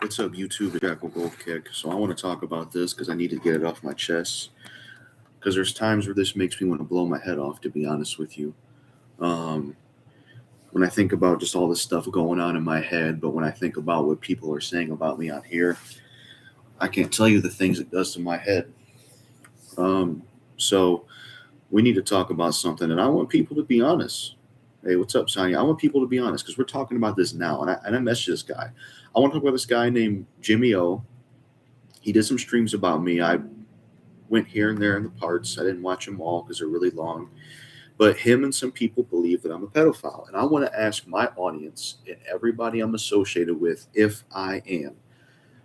What's up, YouTube? It's Jackal Gold Kick. So I want to talk about this because I need to get it off my chest. Because there's times where this makes me want to blow my head off, to be honest with you. Um, when I think about just all this stuff going on in my head, but when I think about what people are saying about me on here, I can't tell you the things it does to my head. Um, so we need to talk about something, and I want people to be honest. Hey, what's up, Sonya? I want people to be honest because we're talking about this now, and I messaged this guy. I want to talk about this guy named Jimmy O. He did some streams about me. I went here and there in the parts. I didn't watch them all because they're really long. But him and some people believe that I'm a pedophile. And I want to ask my audience and everybody I'm associated with if I am.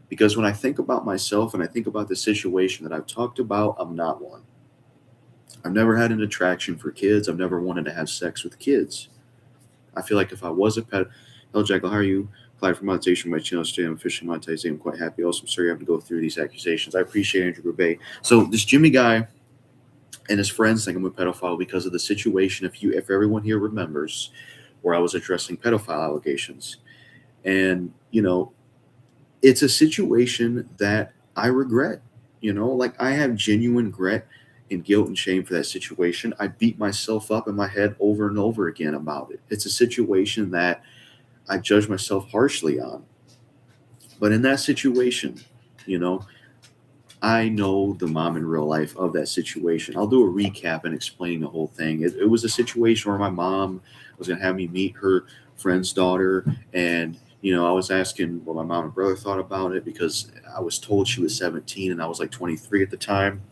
Because when I think about myself and I think about the situation that I've talked about, I'm not one. I've never had an attraction for kids. I've never wanted to have sex with kids. I feel like if I was a pet, hello, Jekyll, how are you? Applied for monetization on my channel today. I'm officially monetizing. I'm quite happy. Also, I'm sorry I have to go through these accusations. I appreciate Andrew Burbay. So this Jimmy guy and his friends think I'm a pedophile because of the situation. If everyone here remembers, where I was addressing pedophile allegations, and it's a situation that I regret. Like I have genuine regret and guilt and shame for that situation. I beat myself up in my head over and over again about it. It's a situation that I judge myself harshly on. But in that situation, you know, I know the mom in real life of that situation. I'll do a recap and explain the whole thing. It was a situation where my mom was going to have me meet her friend's daughter. And, I was asking what my mom and brother thought about it because I was told she was 17 and I was like 23 at the time.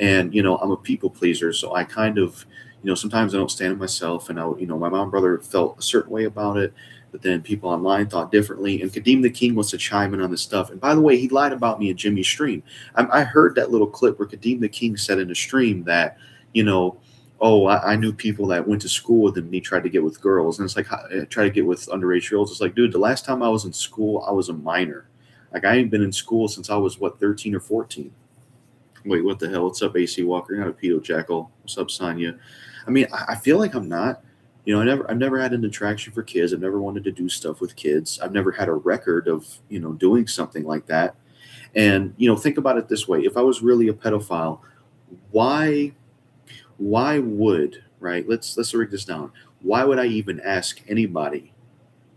And, I'm a people pleaser. So I kind of, sometimes I don't stand up myself. And my mom and brother felt a certain way about it. But then people online thought differently. And Kadeem the King wants to chime in on this stuff. And by the way, he lied about me in Jimmy's stream. I heard that little clip where Kadeem the King said in the stream that, oh, I knew people that went to school with him and he tried to get with girls. And it's like, try to get with underage girls. It's like, dude, the last time I was in school, I was a minor. Like, I ain't been in school since I was, 13 or 14. Wait, what the hell? What's up, AC Walker? You're not a pedo jackal. What's up, Sonya? I mean, I feel like I'm not. I've never had an attraction for kids. I've never wanted to do stuff with kids. I've never had a record of, doing something like that. And, think about it this way. If I was really a pedophile, why would, right? Let's break this down. Why would I even ask anybody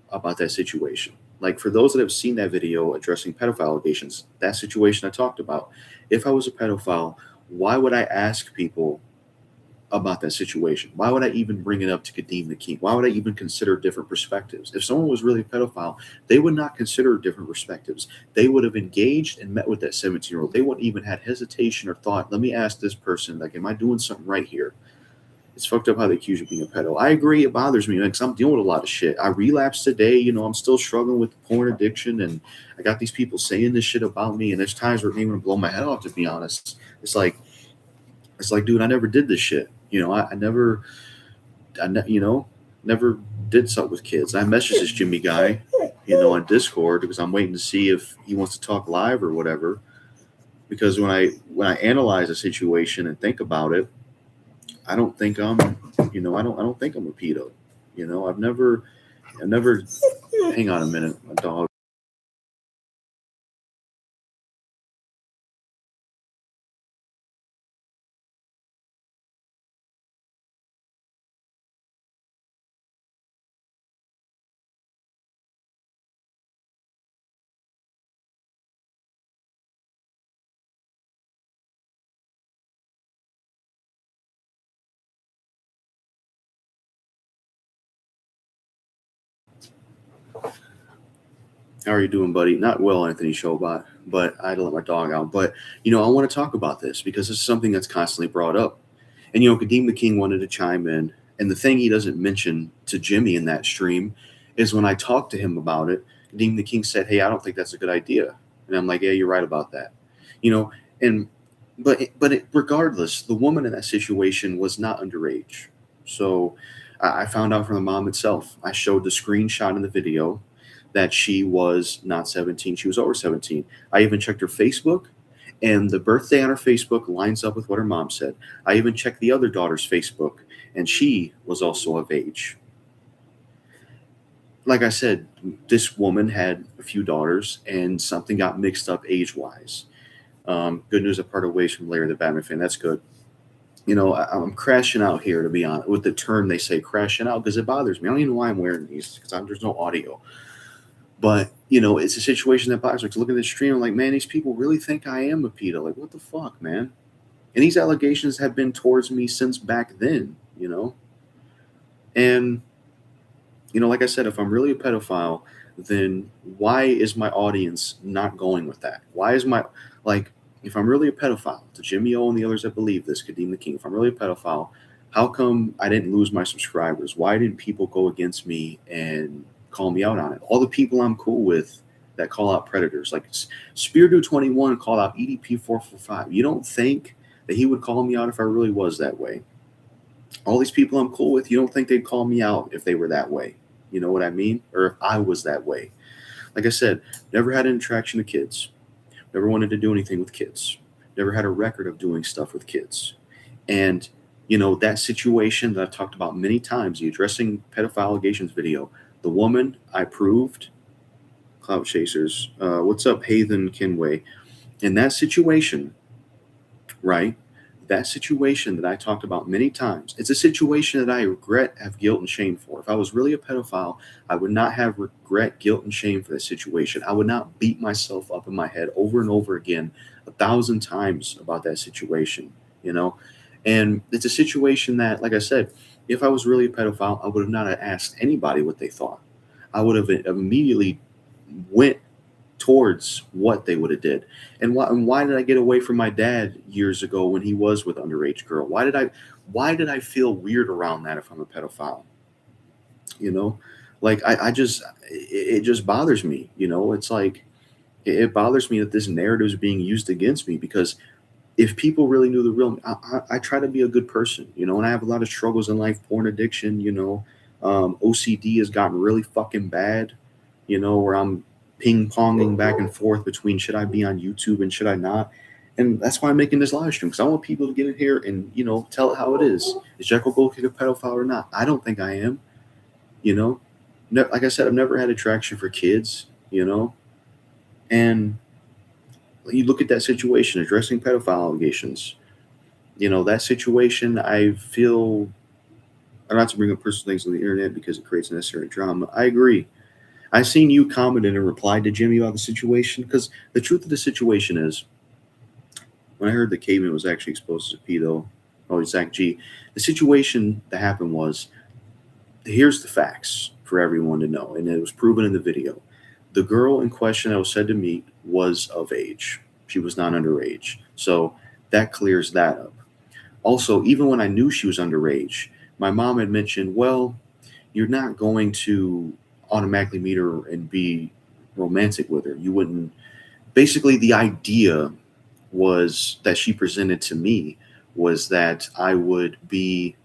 about that situation? Like for those that have seen that video addressing pedophile allegations, that situation I talked about, if I was a pedophile, why would I ask people about that situation? Why would I even bring it up to Kadeem the King? Why would I even consider different perspectives? If someone was really a pedophile, they would not consider different perspectives. They would have engaged and met with that 17-year-old. They wouldn't even had hesitation or thought, let me ask this person, like, am I doing something right here? It's fucked up how they accuse you of being a pedo. I agree, it bothers me because I'm dealing with a lot of shit. I relapsed today, I'm still struggling with porn addiction, and I got these people saying this shit about me, and there's times where it made me blow my head off, to be honest. It's like, dude, I never did this shit. I never, never did something with kids. I messaged this Jimmy guy, on Discord because I'm waiting to see if he wants to talk live or whatever. Because when I analyze a situation and think about it, I don't think I don't think I'm a pedo. I've never. Hang on a minute, my dog. How are you doing, buddy? Not well, Anthony Showbot, but I had to let my dog out. But I want to talk about this because this is something that's constantly brought up. And Kadeem the King wanted to chime in, and the thing he doesn't mention to Jimmy in that stream is when I talked to him about it, Kadeem the King said, "Hey, I don't think that's a good idea," and I'm like, "Yeah, you're right about that," you know. And regardless, the woman in that situation was not underage, so I found out from the mom itself. I showed the screenshot in the video that she was not 17; she was over 17. I even checked her Facebook, and the birthday on her Facebook lines up with what her mom said. I even checked the other daughter's Facebook, and she was also of age. like I said, this woman had a few daughters, and something got mixed up age wise. Good news, I parted ways from Larry the Batman fan. That's good. I'm crashing out here, to be honest, with the term they say crashing out, because it bothers me. I don't even know why I'm wearing these, because there's no audio. But, it's a situation that bothers me. To look at this stream, I'm like, man, these people really think I am a pedo. Like, what the fuck, man? And these allegations have been towards me since back then. And, like I said, if I'm really a pedophile, then why is my audience not going with that? Why is like, if I'm really a pedophile, to Jimmy O and the others that believe this, Kadeem the King, if I'm really a pedophile, how come I didn't lose my subscribers? Why didn't people go against me and call me out on it? All the people I'm cool with that call out predators, like Speardo21 called out EDP445. You don't think that he would call me out if I really was that way? All these people I'm cool with, you don't think they'd call me out if they were that way? You know what I mean? Or if I was that way. Like I said, never had an attraction to kids. Never wanted to do anything with kids. Never had a record of doing stuff with kids. And, that situation that I've talked about many times, the addressing pedophile allegations video, the woman I proved, Clout Chasers, what's up, Hathan Kinway? In that situation, right? That situation that I talked about many times, it's a situation that I regret, have guilt and shame for. If I was really a pedophile, I would not have regret, guilt, and shame for this situation. I would not beat myself up in my head over and over again 1,000 times about that situation. And it's a situation that, like I said, if I was really a pedophile, I would have not asked anybody what they thought. I would have immediately went towards what they would have did. And why did I get away from my dad years ago when he was with underage girl? Why did I feel weird around that if I'm a pedophile? You know? Like I just it just bothers me. It's like it bothers me that this narrative is being used against me, because if people really knew the real, I try to be a good person, and I have a lot of struggles in life, porn addiction. OCD has gotten really fucking bad, where I'm ping ponging back and forth between should I be on YouTube and should I not. And that's why I'm making this live stream, because I want people to get in here and tell it how it is. Is Jekyll Goldkick a pedophile or not? I don't think I am. You know, like I said, I've never had attraction for kids. And you look at that situation, addressing pedophile allegations. That situation, I feel, I don't have to bring up personal things on the internet because it creates unnecessary drama. I agree. I seen you commented and replied to Jimmy about the situation, because the truth of the situation is, when I heard that Caveman was actually exposed as a pedo, Zach G, the situation that happened was, here's the facts for everyone to know, and it was proven in the video. The girl in question that was said to meet was of age. She was not underage. So that clears that up. Also, even when I knew she was underage, my mom had mentioned, well, you're not going to automatically meet her and be romantic with her. You wouldn't. Basically, the idea was that she presented to me was that I would be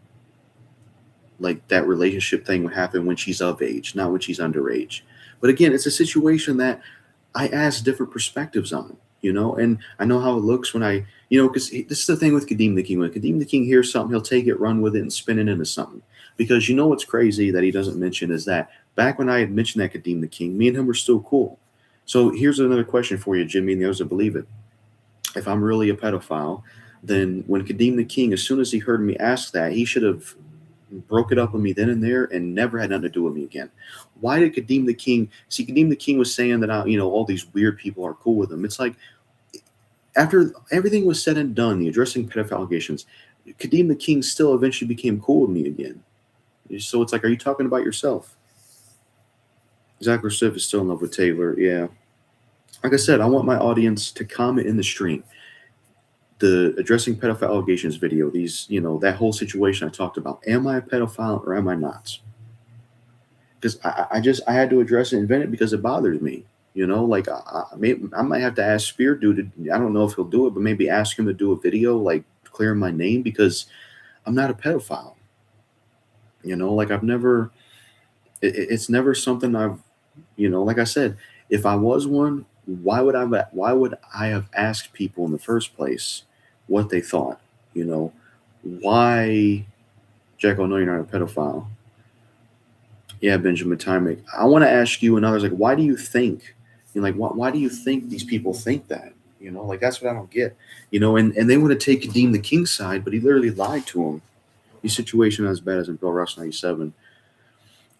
like, that relationship thing would happen when she's of age, not when she's underage. But again, it's a situation that I ask different perspectives on, and I know how it looks when because this is the thing with Kadeem the King. When Kadeem the King hears something, he'll take it, run with it, and spin it into something. Because what's crazy that he doesn't mention is that back when I had mentioned that Kadeem the King, me and him were still cool. So here's another question for you, Jimmy, and the others that believe it. If I'm really a pedophile, then when Kadeem the King, as soon as he heard me ask that, he should have broke it up with me then and there and never had nothing to do with me again. Why did Kadeem the King see? Kadeem the King was saying that all these weird people are cool with him. It's like, after everything was said and done, the addressing pedophile allegations, Kadeem the King still eventually became cool with me again. So it's like, are you talking about yourself? Zachary Swift is still in love with Taylor. Yeah. Like I said, I want my audience to comment in the stream. The addressing pedophile allegations video, that whole situation I talked about. Am I a pedophile or am I not? Because I had to address it and vent it because it bothers me. Like I might have to ask Spear Dude. I don't know if he'll do it, but maybe ask him to do a video like clearing my name, because I'm not a pedophile. Like I've never. It's never something I've. Like I said, if I was one, why would I have asked people in the first place what they thought? Why, Jack? I know you're not a pedophile. Yeah, Benjamin Timing. I want to ask you and others, like, why do you think, why do you think these people think that? Like, that's what I don't get. And they want to take Kadeem the King's side, but he literally lied to him. His situation not as bad as in Pro Wrestling 97.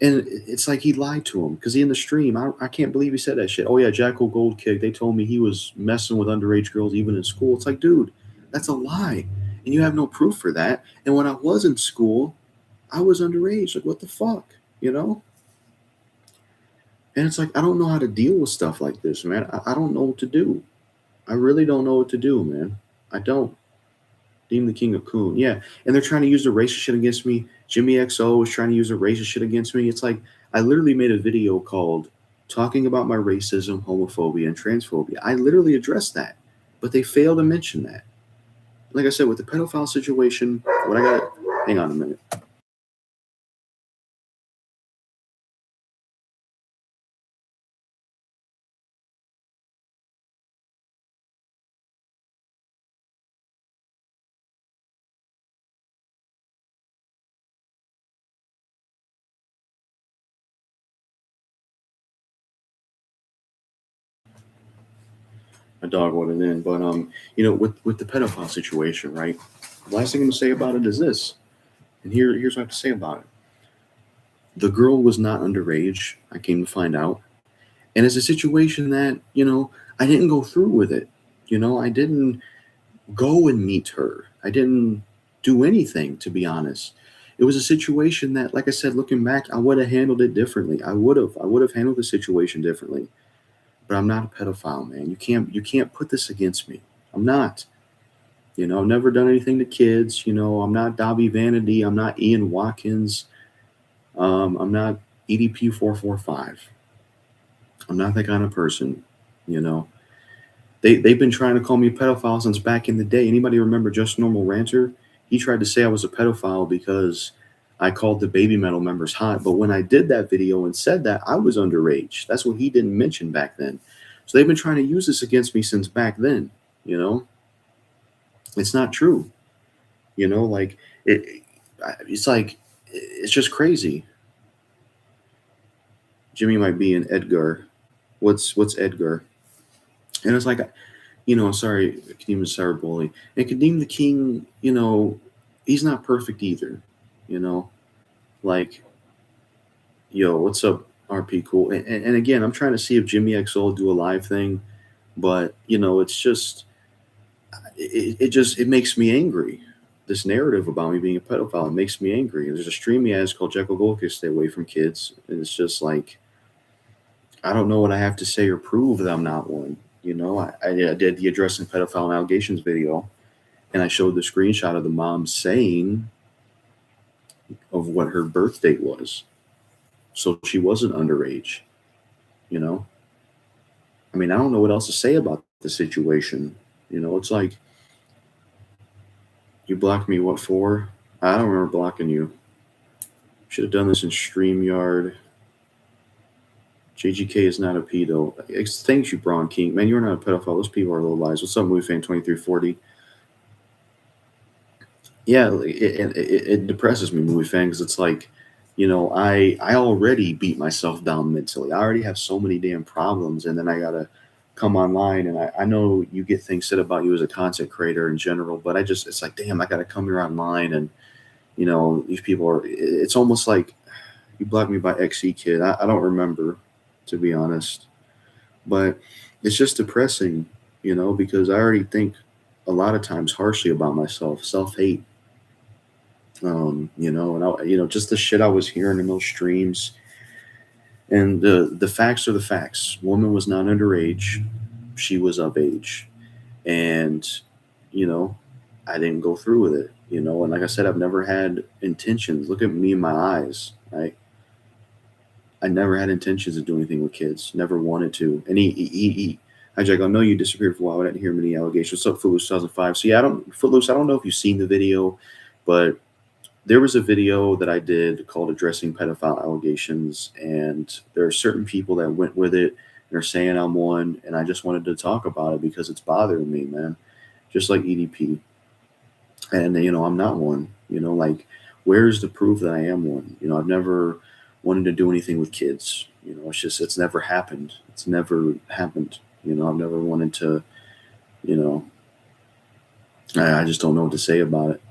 And it's like he lied to him because he in the stream. I can't believe he said that shit. Oh, yeah, Jackal Gold Kick. They told me he was messing with underage girls even in school. It's like, dude, that's a lie. And you have no proof for that. And when I was in school, I was underage. Like, what the fuck? You know? And it's like, I don't know how to deal with stuff like this, man. I don't know what to do. I really don't know what to do, man. I don't. Deem the King of Coon. Yeah. And they're trying to use the racist shit against me. Jimmy XO is trying to use the racist shit against me. It's like, I literally made a video called Talking About My Racism, Homophobia, and Transphobia. I literally addressed that, but they failed to mention that. Like I said, with the pedophile situation, what I got, hang on a minute. My dog wanted in. But, with the pedophile situation, right? The last thing I'm going to say about it is this. And here's what I have to say about it. The girl was not underage. I came to find out. And it's a situation that, I didn't go through with it. I didn't go and meet her. I didn't do anything, to be honest. It was a situation that, like I said, looking back, I would have handled it differently. I would have handled the situation differently. But I'm not a pedophile, man. You can't put this against me. I'm not. I've never done anything to kids. I'm not Dobby Vanity. I'm not Ian Watkins. I'm not EDP 445. I'm not that kind of person. You know, they've been trying to call me a pedophile since back in the day. Anybody remember Just Normal Ranter? He tried to say I was a pedophile because I called the Baby Metal members hot. But when I did that video and said that, I was underage. That's what he didn't mention back then. So they've been trying to use this against me since back then. It's not true. Like it. It's like it's just crazy. Jimmy might be an Edgar. What's Edgar? And it's like, sorry, Kadeem is cyberbully. And Kadeem the King, he's not perfect either. You know, like, yo, what's up, RP Cool? And again, I'm trying to see if Jimmy XO will do a live thing, but it's just, it makes me angry. This narrative about me being a pedophile, it makes me angry. There's a stream he has called Jekyll Golkis, Stay Away from Kids. And it's just like, I don't know what I have to say or prove that I'm not one. I did the addressing pedophile allegations video, and I showed the screenshot of the mom saying of what her birth date was. So she wasn't underage, you know? I mean, I don't know what else to say about the situation. It's like, you blocked me, what for? I don't remember blocking you. Should have done this in StreamYard. JGK is not a pedo. Thanks you, Braun King. Man, you're not a pedophile. Those people are low lies. What's up, movie fan 2340? Yeah, it depresses me, movie fan, because it's like, I already beat myself down mentally. I already have so many damn problems, and then I gotta come online, and I know you get things said about you as a content creator in general, but it's like, damn, I gotta come here online, and these people are. It's almost like you blocked me by XE Kid. I don't remember, to be honest, but it's just depressing, because I already think a lot of times harshly about myself, self hate. Just the shit I was hearing in those streams. And the facts are the facts. Woman was not underage. She was of age. And, you know, I didn't go through with it, and like I said, I've never had intentions. Look at me in my eyes, right? I never had intentions of doing anything with kids. Never wanted to. And hi Jack, I know you disappeared for a while. I didn't hear many allegations. What's up, Footloose 2005? So yeah, Footloose, I don't know if you've seen the video, but there was a video that I did called Addressing Pedophile Allegations, and there are certain people that went with it. They're saying I'm one, and I just wanted to talk about it because it's bothering me, man. Just like EDP. And, I'm not one. Like, where's the proof that I am one? I've never wanting to do anything with kids. It's never happened. It's never happened. I've never wanted to, you know, I just don't know what to say about it.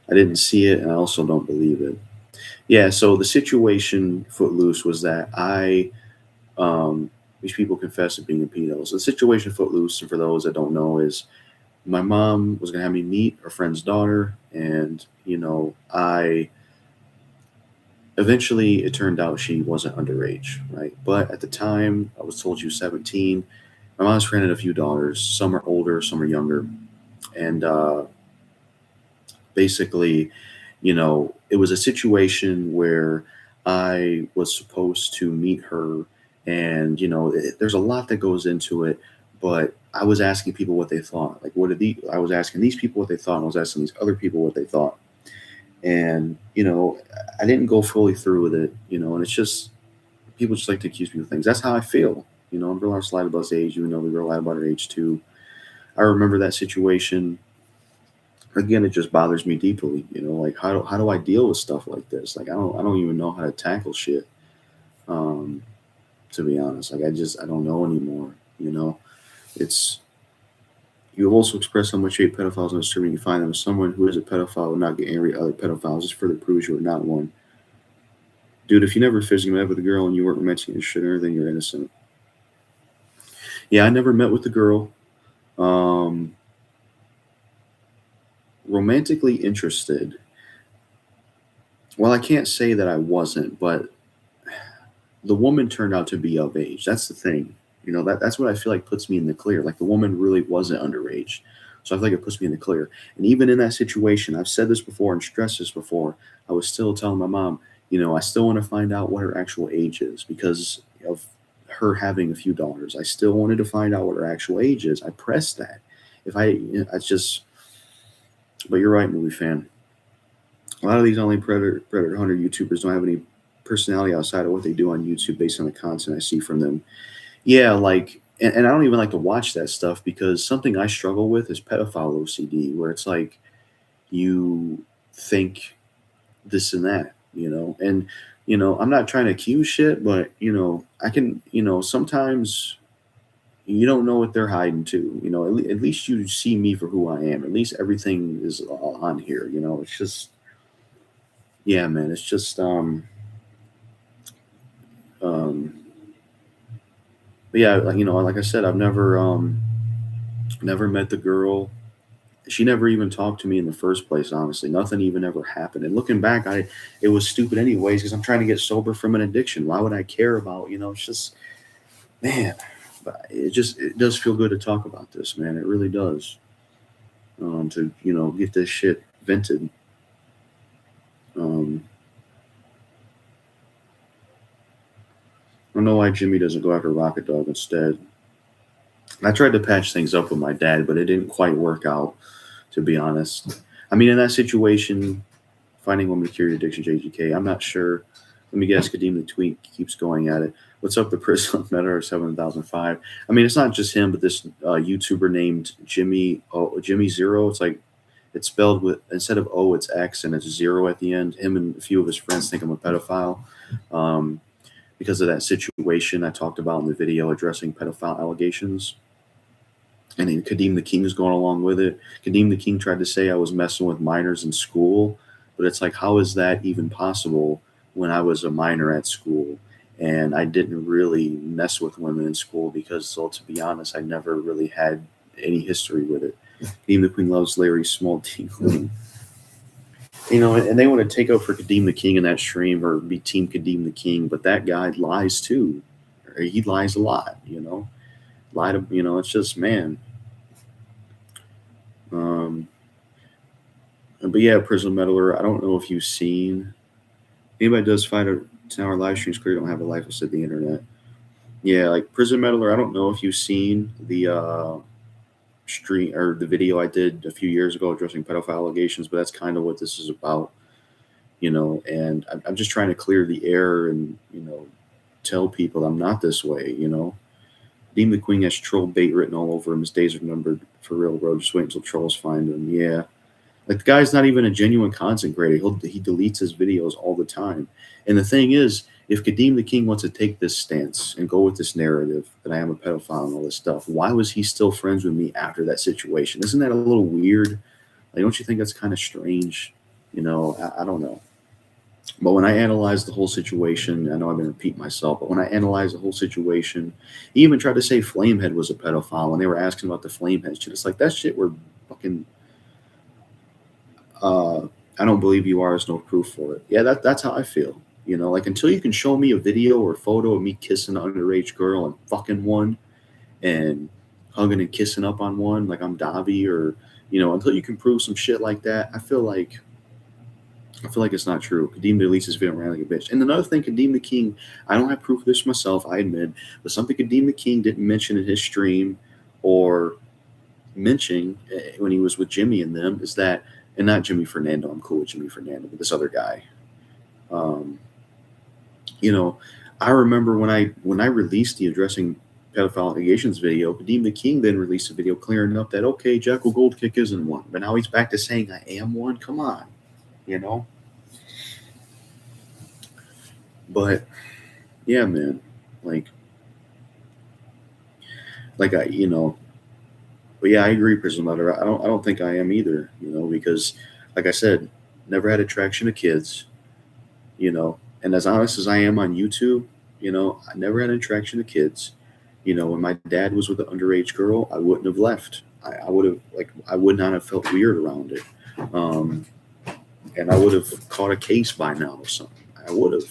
I didn't see it, and I also don't believe it. Yeah, so the situation, Footloose, was that these people confess to being a pedo. So the situation, Footloose, and for those that don't know, is my mom was going to have me meet her friend's daughter, and, I eventually it turned out she wasn't underage, right? But at the time, I was told she was 17. My mom's friend had a few daughters. Some are older, some are younger. And basically, it was a situation where I was supposed to meet her, and there's a lot that goes into it. But I was asking people what they thought. Like, I was asking these people what they thought, and I was asking these other people what they thought. And I didn't go fully through with it. And it's just people just like to accuse me of things. That's how I feel. A girl I lied about age, even though the girl lied about her age too. I remember that situation. Again, it just bothers me deeply. Like how do I deal with stuff like this? Like I don't even know how to tackle shit. Um, to be honest, like I don't know anymore. It's you also express how much you hate pedophiles and disturbing you find them. As someone who is a pedophile would not get angry at other pedophiles. This further proves you are not one. Dude, if you never physically met with a girl and you weren't romantically interested in her, then you're innocent. Yeah, I never met with the girl. Um, Romantically interested. Well, I can't say that I wasn't, but the woman turned out to be of age. That's the thing. That's what I feel like puts me in the clear. Like the woman really wasn't underage. So I feel like it puts me in the clear. And even in that situation, I've said this before and stressed this before, I was still telling my mom, I still want to find out what her actual age is because of her having a few daughters. I still wanted to find out what her actual age is. I pressed that. If I, it's just, but you're right, movie fan. A lot of these only predator hunter YouTubers don't have any personality outside of what they do on YouTube based on the content I see from them. Yeah, like, and I don't even like to watch that stuff because something I struggle with is pedophile OCD, where it's like you think this and that, and I'm not trying to accuse shit, but I can, sometimes you don't know what they're hiding too. At least you see me for who I am. At least everything is on here. It's just, yeah, man. It's just, um, but yeah, like, like I said, I've never met the girl. She never even talked to me in the first place. Honestly, nothing even ever happened. And looking back, it was stupid anyways because I'm trying to get sober from an addiction. Why would I care about? It's just, man. But it does feel good to talk about this, man. It really does. To get this shit vented. Um, I don't know why Jimmy doesn't go after Rocket Dog instead. I tried to patch things up with my dad, but it didn't quite work out, to be honest. I mean, in that situation, finding women to cure your addiction, JGK, I'm not sure. Let me guess, Kadeem the Tweak keeps going at it. What's up, the Prism Meta 7005? I mean, it's not just him, but this YouTuber named Jimmy Zero. It's like, it's spelled with, instead of O, it's X, and it's zero at the end. Him and a few of his friends think I'm a pedophile. Um, because of that situation I talked about in the video addressing pedophile allegations. And then Kadeem the King is going along with it. Kadeem the King tried to say I was messing with minors in school, but it's like, how is that even possible when I was a minor at school? And I didn't really mess with women in school because, so to be honest, I never really had any history with it. Kadeem the Queen loves Larry Small T. Queen. And they want to take up for Kadeem the King in that stream or be Team Kadeem the King, but that guy lies too. He lies a lot, Lie to, it's just, man. But yeah, Prism Meddler, I don't know if you've seen, anybody does find a 10-hour live streams clear, don't have a life instead the internet. Yeah, like Prism Meddler, I don't know if you've seen the stream or the video I did a few years ago addressing pedophile allegations, but that's kind of what this is about. And I'm just trying to clear the air and, tell people I'm not this way, Dean the Queen has troll bait written all over him. His days are numbered for real, bro. Just wait until trolls find him. Yeah. Like the guy's not even a genuine content creator. He deletes his videos all the time. And the thing is if Kadeem the King wants to take this stance and go with this narrative that I am a pedophile and all this stuff, why was he still friends with me after that situation? Isn't that a little weird? Like, don't you think that's kind of strange? I don't know. But when I analyzed the whole situation, I know I've been repeating myself, but when I analyzed the whole situation, he even tried to say Flamehead was a pedophile when they were asking about the Flamehead shit. It's like that shit were fucking. Uh, I don't believe you are. There's no proof for it. Yeah, that's how I feel. Like until you can show me a video or a photo of me kissing an underage girl and fucking one and hugging and kissing up on one like I'm Davi or until you can prove some shit like that, I feel like it's not true. Kadeem the Elite is feeling around like a bitch. And another thing, Kadeem the King, I don't have proof of this myself, I admit, but something Kadeem the King didn't mention in his stream or mention when he was with Jimmy and them is that, and not Jimmy Fernando, I'm cool with Jimmy Fernando, but this other guy. Um, I remember when I released the addressing pedophile allegations video, Kadeem the King then released a video clearing up that, okay, Jackal Goldkick isn't one. But now he's back to saying I am one. Come on, But yeah, man, like but yeah, I agree, Prison Letter. I don't think I am either, because like I said, never had attraction to kids, and as honest as I am on YouTube, I never had an attraction to kids. When my dad was with an underage girl, I wouldn't have left. I would have I would not have felt weird around it. Um, and I would have caught a case by now or something. I would have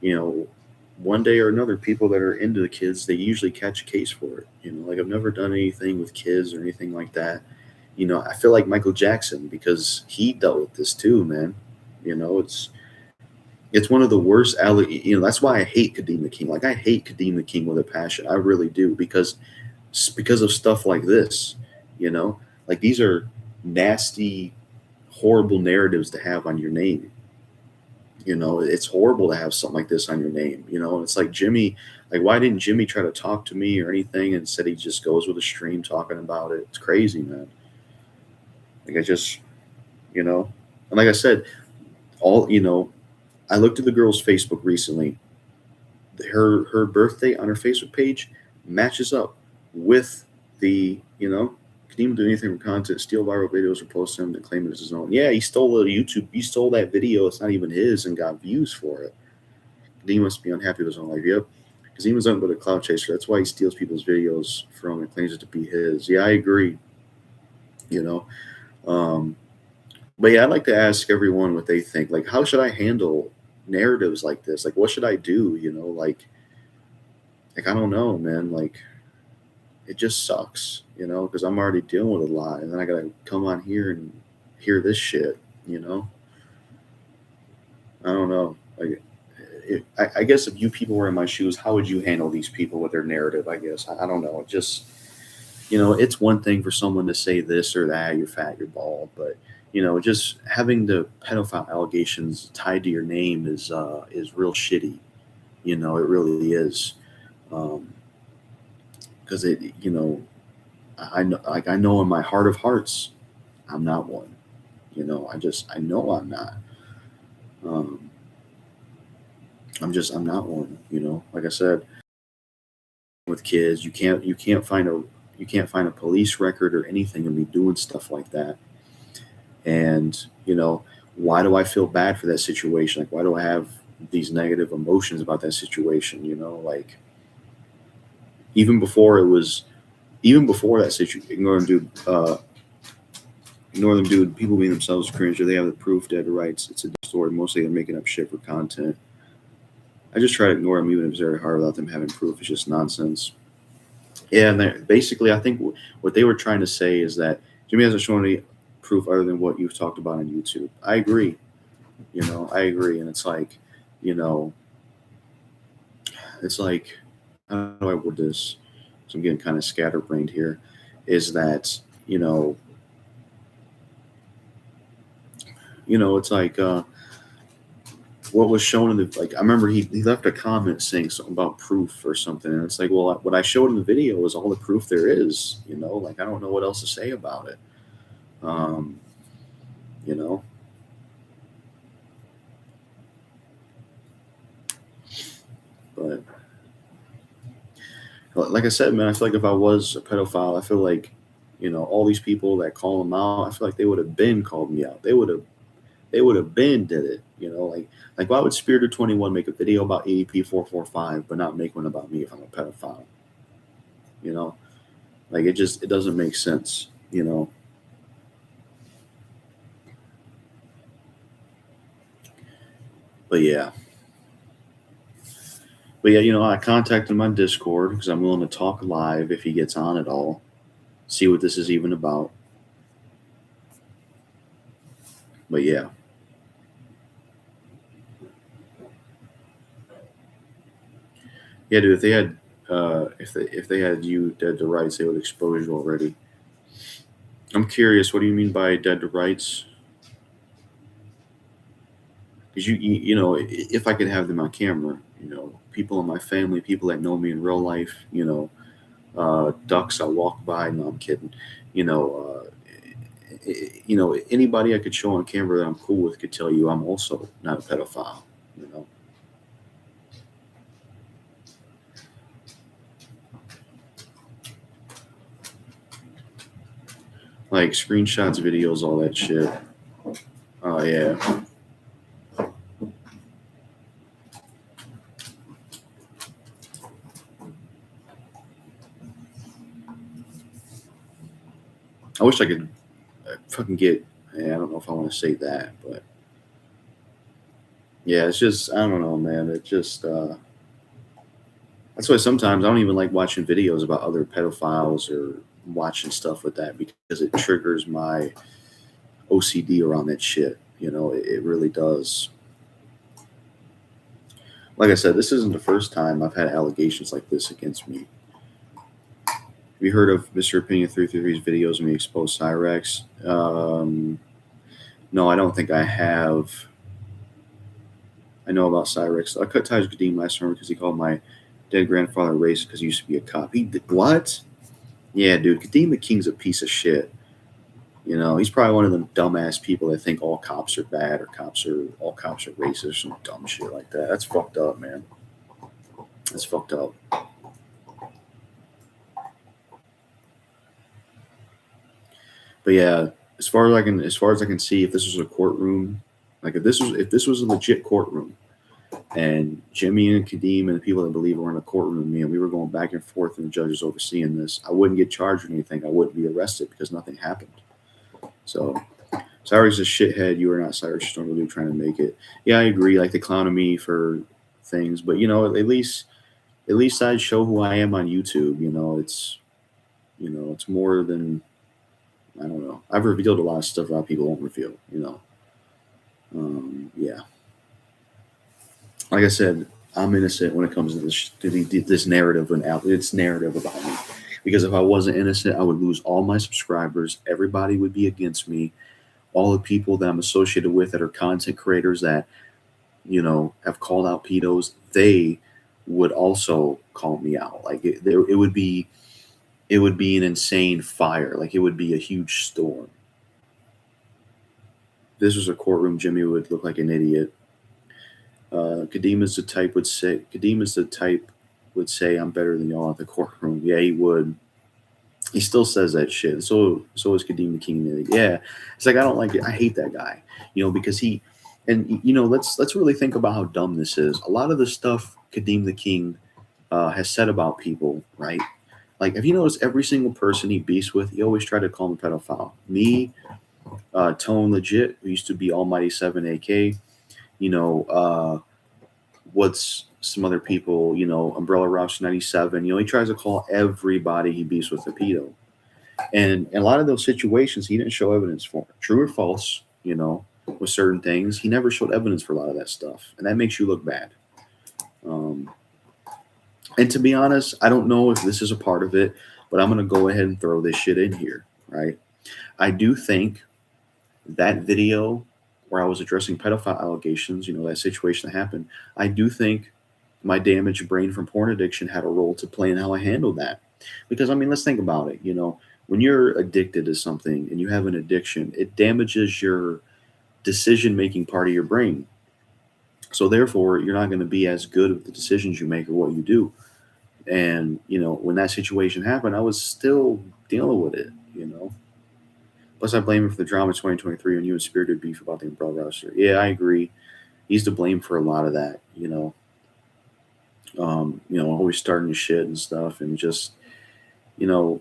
you know, one day or another, people that are into the kids, they usually catch a case for it. Like I've never done anything with kids or anything like that. I feel like Michael Jackson because he dealt with this too, man. It's one of the worst. That's why I hate Kadeem the King. Like I hate Kadeem the King with a passion. I really do because of stuff like this. Like these are nasty, horrible narratives to have on your name. It's horrible to have something like this on your name. And it's like Jimmy, like why didn't Jimmy try to talk to me or anything? Instead, he just goes with a stream talking about it. It's crazy, man. Like I just, and like I said, all I looked at the girl's Facebook recently. Her birthday on her Facebook page matches up with the Kadeem do anything for content, steal viral videos or post them and claim it as his own. Yeah, he stole a YouTube. He stole that video. It's not even his and got views for it. Kadeem must be unhappy with his own life. Yep. Kadeem was nothing but a cloud chaser. That's why he steals people's videos from and claims it to be his. Yeah, I agree. Um, but yeah, I'd like to ask everyone what they think. Like, how should I handle narratives like this? Like, what should I do? Like I don't know, man. Like, it just sucks, because I'm already dealing with a lot, and then I gotta come on here and hear this shit. I don't know. Like, I guess if you people were in my shoes, how would you handle these people with their narrative? I guess I don't know. It just it's one thing for someone to say this or that, you're fat, you're bald, but just having the pedophile allegations tied to your name is real shitty. It really is. Because I know, like I know in my heart of hearts, I'm not one. I know I'm not. Um, I'm not one. Like I said, with kids, you can't find a police record or anything of me doing stuff like that. And why do I feel bad for that situation? Like, why do I have these negative emotions about that situation? Like even before it was, even before that situation, ignore them, dude. People being themselves cringe. Or they have the proof, dead rights. It's a story. Mostly they're making up shit for content. I just try to ignore them, even if it's very hard without them having proof. It's just nonsense. Yeah, and basically, I think what they were trying to say is that Jimmy hasn't shown any proof other than what you've talked about on YouTube. I agree. I agree, and it's like, you know, it's like, how do I word this? So I'm getting kind of scatterbrained here. Is that it's like what was shown in the, like I remember he left a comment saying something about proof or something, and it's like, well, what I showed in the video was all the proof there is. Like I don't know what else to say about it. Um, you know, But like I said, man, I feel like if I was a pedophile, I feel like, all these people that call them out, I feel like they would have been called me out. They would have been did it. Like why would Spirit of 21 make a video about EDP 445 but not make one about me if I'm a pedophile? You know, like it doesn't make sense. But yeah. But yeah, I contacted him on Discord because I'm willing to talk live if he gets on at all. See what this is even about. But yeah. Yeah, dude, if they had you dead to rights, they would expose you already. I'm curious, what do you mean by dead to rights? Because if I could have them on camera, people in my family, people that know me in real life, ducks I walk by. No, I'm kidding. You know, anybody I could show on camera that I'm cool with could tell you I'm also not a pedophile. You know, like screenshots, videos, all that shit. Oh yeah. I wish I could fucking get. Yeah, I don't know if I want to say that, but yeah, it's just I don't know, man. It just that's why sometimes I don't even like watching videos about other pedophiles or watching stuff with that because it triggers my OCD around that shit. It really does. Like I said, this isn't the first time I've had allegations like this against me. Have you heard of Mr. Opinion 333's videos when he exposed Cyrex? No, I don't think I have. I know about Cyrex. I cut ties with Kadeem last summer because he called my dead grandfather racist because he used to be a cop. He did what? Yeah, dude, Kadeem the King's a piece of shit. He's probably one of them dumbass people that think all cops are bad or all cops are racist and dumb shit like that. That's fucked up, man. That's fucked up. But yeah, as far as I can see, if this was a courtroom, like if this was a legit courtroom, and Jimmy and Kadeem and the people that believe were in a courtroom with me, and we were going back and forth, and the judge is overseeing this, I wouldn't get charged with anything. I wouldn't be arrested because nothing happened. So, Cyrus is a shithead. You are not Cyrus. Just don't really trying to make it. Yeah, I agree. Like they clown on me for things, but at least I show who I am on YouTube. It's more than I don't know. I've revealed a lot of stuff a lot of people won't reveal. Yeah. Like I said, I'm innocent when it comes to this narrative and its narrative about me. Because if I wasn't innocent, I would lose all my subscribers. Everybody would be against me. All the people that I'm associated with that are content creators that have called out pedos, they would also call me out. Like it would be an insane fire. Like it would be a huge storm. If this was a courtroom, Jimmy would look like an idiot. Kadeem is the type would say I'm better than y'all at the courtroom. Yeah, he would. He still says that shit. So is Kadeem the King. Yeah, it's like I don't like it. I hate that guy. Because let's really think about how dumb this is. A lot of the stuff Kadeem the King has said about people, right? Like, have you noticed every single person he beasts with, he always tried to call him a pedophile. Me, Tone Legit, who used to be Almighty 7 AK, what's some other people, Umbrella Roush 97, he tries to call everybody he beats with a pedo. And in a lot of those situations, he didn't show evidence for it. True or false, with certain things, he never showed evidence for a lot of that stuff. And that makes you look bad. And to be honest, I don't know if this is a part of it, but I'm going to go ahead and throw this shit in here, right? I do think that video where I was addressing pedophile allegations, that situation that happened, I do think my damaged brain from porn addiction had a role to play in how I handled that. Because, let's think about it. When you're addicted to something and you have an addiction, it damages your decision-making part of your brain. So therefore, you're not going to be as good with the decisions you make or what you do. And when that situation happened, I was still dealing with it. Plus, I blame him for the drama in 2023 when you and Spirit did beef about the umbrella roster. Yeah, I agree. He's to blame for a lot of that. Always starting to shit and stuff, and just you know.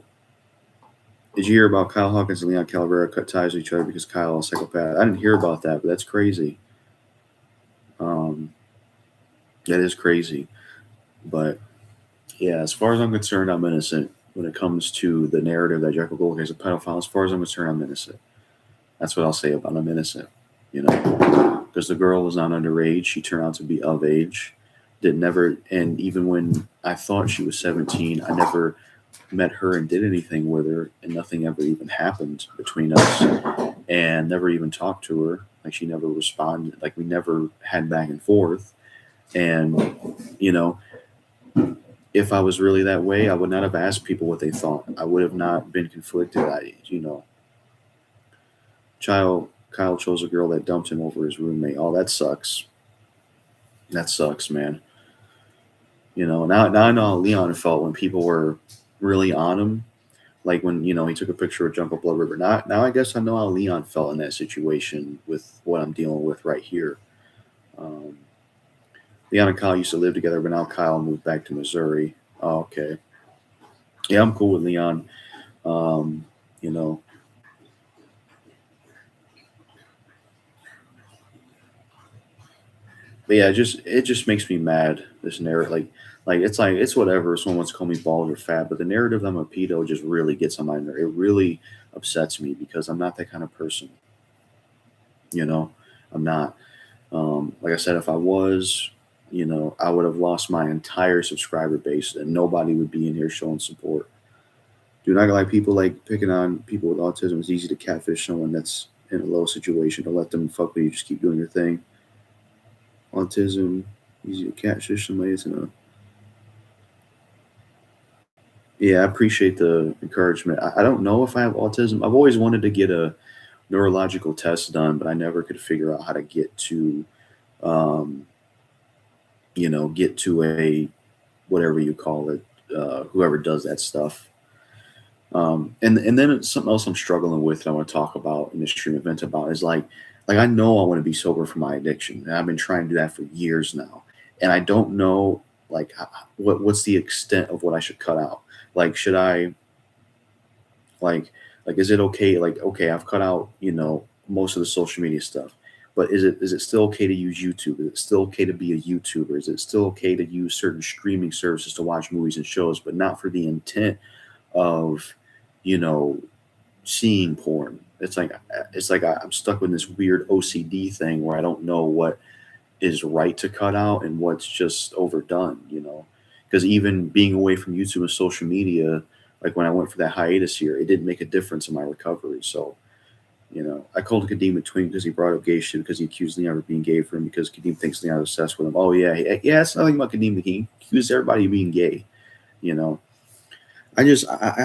Did you hear about Kyle Hawkins and Leon Calavera cut ties with each other because Kyle is a psychopath? I didn't hear about that, but that's crazy. Um, that is crazy. But yeah, as far as I'm concerned, I'm innocent when it comes to the narrative that Jekyll Goldberg is a pedophile. As far as I'm concerned, I'm innocent. That's what I'll say about I'm innocent. Because the girl was not underage. She turned out to be of age. And even when I thought she was 17, I never met her and did anything with her, and nothing ever even happened between us, and never even talked to her. Like, she never responded. Like, we never had back and forth. And if I was really that way, I would not have asked people what they thought. I would have not been conflicted. Kyle chose a girl that dumped him over his roommate. Oh, that sucks. That sucks, man. Now I know how Leon felt when people were really on him. Like when, he took a picture of Jungle Blood River. Now I guess I know how Leon felt in that situation with what I'm dealing with right here. Leon and Kyle used to live together, but now Kyle moved back to Missouri. Oh, okay. Yeah, I'm cool with Leon. You know, but yeah, it just makes me mad. This narrative, it's whatever. Someone wants to call me bald or fat, but the narrative that I'm a pedo just really gets on my nerve. It really upsets me because I'm not that kind of person. You know, I'm not. Like I said, if I was, I would have lost my entire subscriber base, and nobody would be in here showing support. Dude, I like people like picking on people with autism. It's easy to catfish someone that's in a low situation. To let them fuck with you. Just keep doing your thing. Autism, easy to catfish somebody that's in a. Yeah, I appreciate the encouragement. I don't know if I have autism. I've always wanted to get a neurological test done, but I never could figure out how to um, get to a whatever you call it, whoever does that stuff. And then something else I'm struggling with that I want to talk about in this stream event about is like I know I want to be sober from my addiction, and I've been trying to do that for years now, and I don't know like what's the extent of what I should cut out. Like, should I like is it okay? Like, okay, I've cut out most of the social media stuff, but is it still okay to use YouTube? Is it still okay to be a YouTuber? Is it still okay to use certain streaming services to watch movies and shows, but not for the intent of you know seeing porn? It's like I'm stuck with this weird OCD thing where I don't know what is right to cut out and what's just overdone. Because even being away from YouTube and social media, like when I went for that hiatus here, it didn't make a difference in my recovery. So, I called Kadeem a twink because he brought up gay shit because he accused Leon of being gay for him because Kadeem thinks Leon is obsessed with him. Oh, yeah. Yeah, it's nothing about Kadeem the King. He accused everybody of being gay, you know. I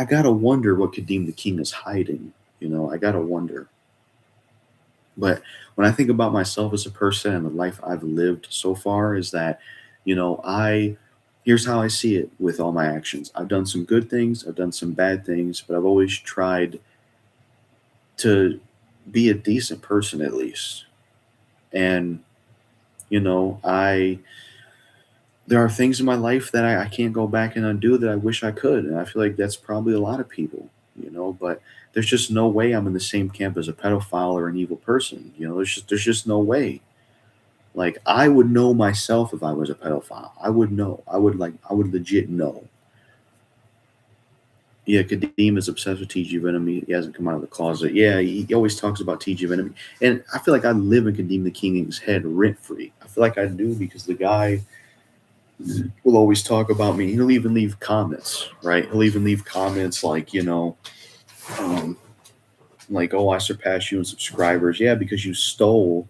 gotta wonder what Kadeem the King is hiding. I gotta wonder. But when I think about myself as a person and the life I've lived so far, is that, I here's how I see it with all my actions. I've done some good things, I've done some bad things, but I've always tried to be a decent person at least. And, I there are things in my life that I can't go back and undo that I wish I could. And I feel like that's probably a lot of people, but there's just no way I'm in the same camp as a pedophile or an evil person. There's just no way. Like, I would know myself if I was a pedophile. I would know. I would legit know. Yeah, Kadeem is obsessed with TG Venom. He hasn't come out of the closet. Yeah, he always talks about TG Venom. And I feel like I live in Kadeem the King's head rent free. I feel like I do because the guy will always talk about me. He'll even leave comments, right? He'll even leave comments like, um, like, oh, I surpassed you in subscribers. Yeah, because you stole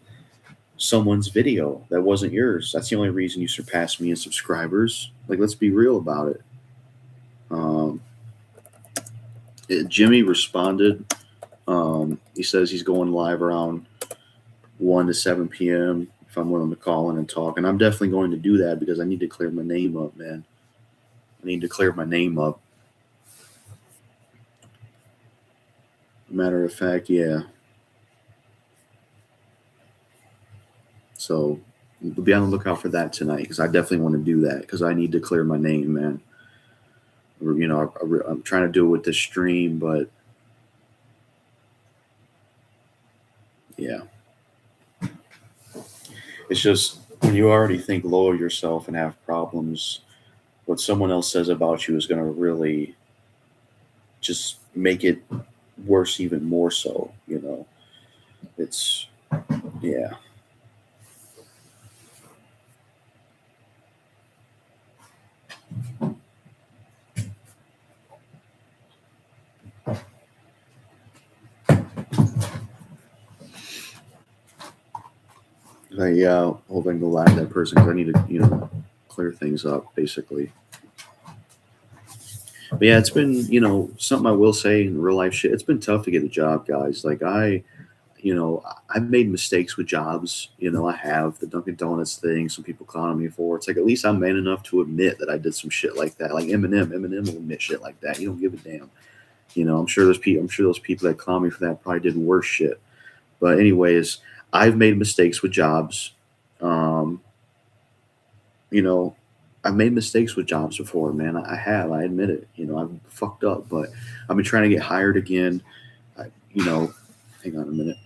someone's video that wasn't yours. That's the only reason you surpassed me in subscribers. Like, let's be real about it. Um, Jimmy responded. He says he's going live around 1 to 7 p.m. if I'm willing to call in and talk. And I'm definitely going to do that because I need to clear my name up, man. I need to clear my name up. Matter of fact, yeah. So be on the lookout for that tonight because I definitely want to do that because I need to clear my name, man. I'm trying to do it with this stream, but yeah, it's just when you already think low of yourself and have problems, what someone else says about you is going to really just make it worse, even more so. It's yeah. Yeah, hoping to lie to that person because I need to, clear things up, basically. But yeah, it's been, something I will say in real life shit. It's been tough to get a job, guys. Like I've made mistakes with jobs. I have the Dunkin' Donuts thing. Some people clown me for. It's like at least I'm man enough to admit that I did some shit like that. Like Eminem will admit shit like that. You don't give a damn. I'm sure those people that clown me for that probably did worse shit. But anyways, I've made mistakes with jobs. Um, you know, I've made mistakes with jobs before, man. I have. I admit it. I've fucked up, but I've been trying to get hired again. I, you know, hang on a minute.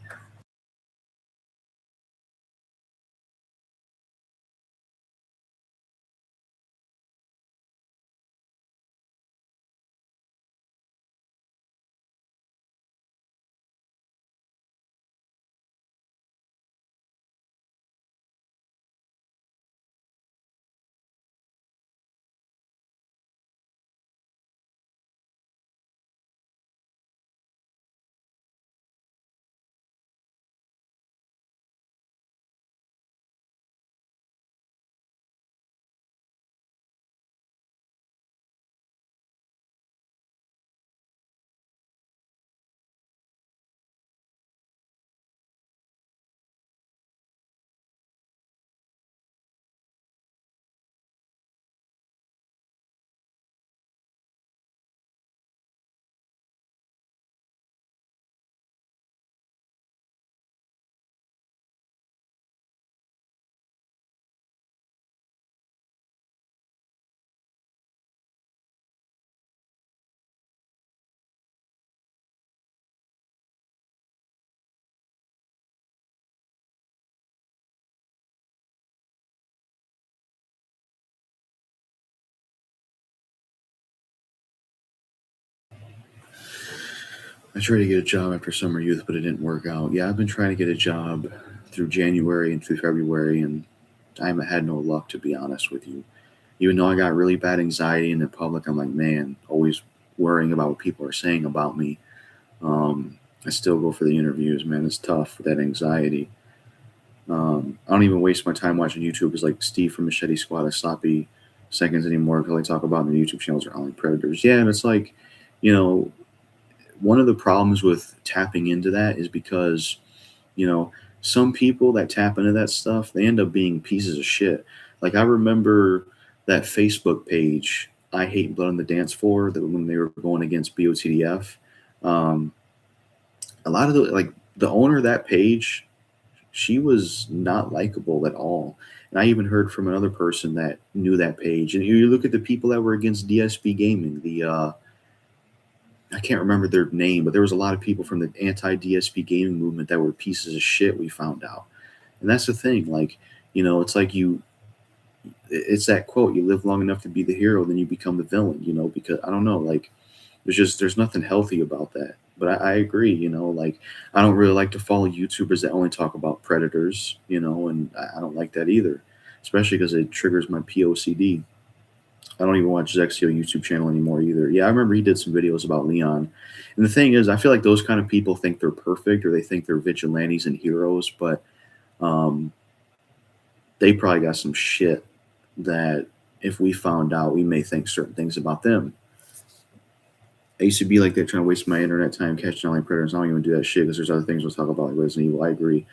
I tried to get a job after summer youth, but it didn't work out. Yeah, I've been trying to get a job through January and through February, and I haven't had no luck, to be honest with you. Even though I got really bad anxiety in the public, I'm like, man, always worrying about what people are saying about me. I still go for the interviews, man. It's tough with that anxiety. I don't even waste my time watching YouTube because, like Steve from Machete Squad, I sloppy seconds anymore because I talk about in the YouTube channels are only predators. Yeah, and it's like, you know, one of the problems with tapping into that is because, you know, some people that tap into that stuff, they end up being pieces of shit. Like I remember that Facebook page, I Hate Blood on the Dance Floor, that when they were going against BOTDF. Um, a lot of the owner of that page, she was not likable at all. And I even heard from another person that knew that page. And you look at the people that were against DSP Gaming, I can't remember their name, but there was a lot of people from the anti-DSP gaming movement that were pieces of shit. We found out, and that's the thing. Like, it's like it's that quote: "You live long enough to be the hero, then you become the villain." Because I don't know, like, there's nothing healthy about that. But I agree. Like I don't really like to follow YouTubers that only talk about predators. And I don't like that either, especially because it triggers my POCD. I don't even watch Zexio YouTube channel anymore either. Yeah, I remember he did some videos about Leon. And the thing is, I feel like those kind of people think they're perfect or they think they're vigilantes and heroes, but um, they probably got some shit that if we found out, we may think certain things about them. I used to be like that, trying to waste my internet time catching online predators. I don't even do that shit because there's other things we'll talk about, like Resident Evil. I agree.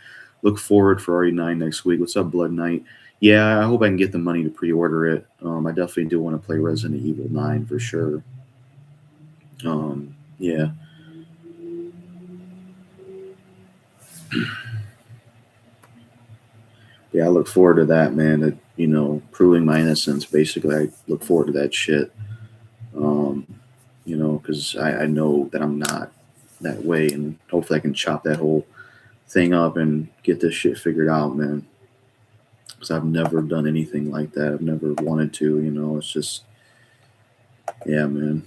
Look forward for RE9 next week. What's up, Blood Knight? Yeah, I hope I can get the money to pre-order it. I definitely do want to play Resident Evil 9 for sure. Yeah. Yeah, I look forward to that, man. Proving my innocence. Basically, I look forward to that shit. Um, because I know that I'm not that way, and hopefully I can chop that whole thing up and get this shit figured out, man. Because I've never done anything like that. I've never wanted to. It's just, yeah, man.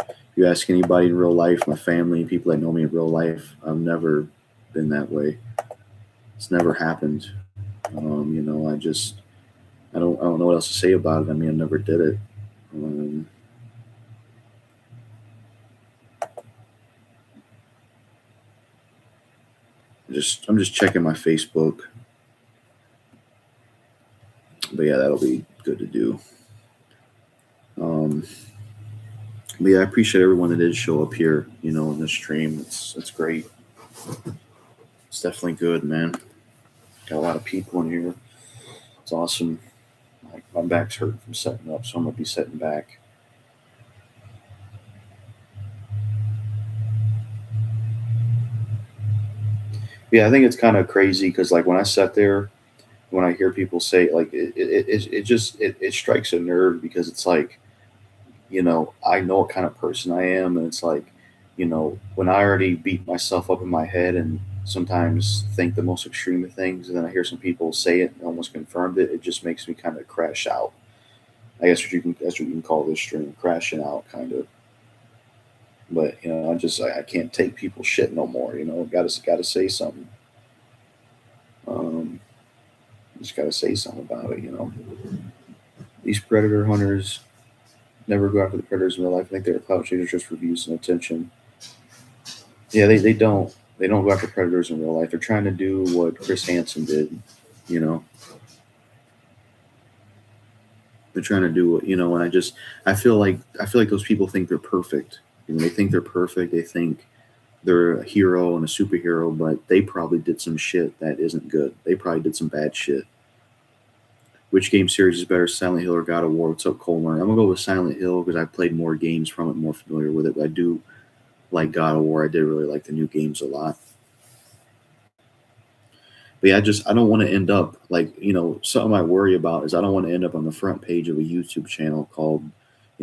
If you ask anybody in real life, my family, people that know me in real life, I've never been that way. It's never happened. I don't know what else to say about it. I mean, I never did it. Um, I'm just checking my Facebook, but yeah, that'll be good to do. Um, but yeah, I appreciate everyone that did show up here. In this stream, it's great. It's definitely good, man. Got a lot of people in here. It's awesome. My back's hurt from setting up, so I'm gonna be setting back. Yeah, I think it's kind of crazy because like when I sat there, when I hear people say like it strikes a nerve because it's like I know what kind of person I am, and it's like when I already beat myself up in my head and sometimes think the most extreme of things, and then I hear some people say it and almost confirmed it, it just makes me kind of crash out. I guess that's what you can call this stream, crashing out, kind of. But I can't take people shit no more. Got to say something. Um, just got to say something about it. These predator hunters never go after the predators in real life. I think they're clout chasers just for views and attention. Yeah, they don't. They don't go after predators in real life. They're trying to do what Chris Hansen did. You know, they're trying to do what And I feel like those people think they're perfect. They think they're perfect. They think they're a hero and a superhero, but they probably did some shit that isn't good. They probably did some bad shit. Which game series is better, Silent Hill or God of War? What's up, Coleman? I'm gonna go with Silent Hill because I played more games from it, more familiar with it. But I do like God of War. I did really like the new games a lot. But yeah, I don't want to end up like something I worry about is I don't want to end up on the front page of a YouTube channel called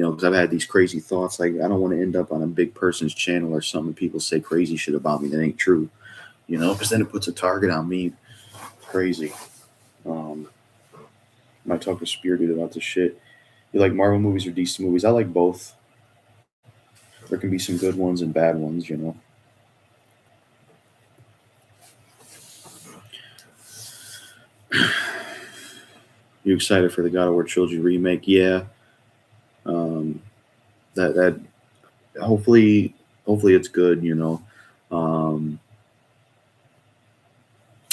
because I've had these crazy thoughts like I don't want to end up on a big person's channel or something people say crazy shit about me that ain't true, because then it puts a target on me. Crazy. Um, I might talk to Spear Dude about this shit. You like Marvel movies or DC movies? I like both. There can be some good ones and bad ones. You excited for the God of War Trilogy remake? Yeah. That hopefully it's good. Um,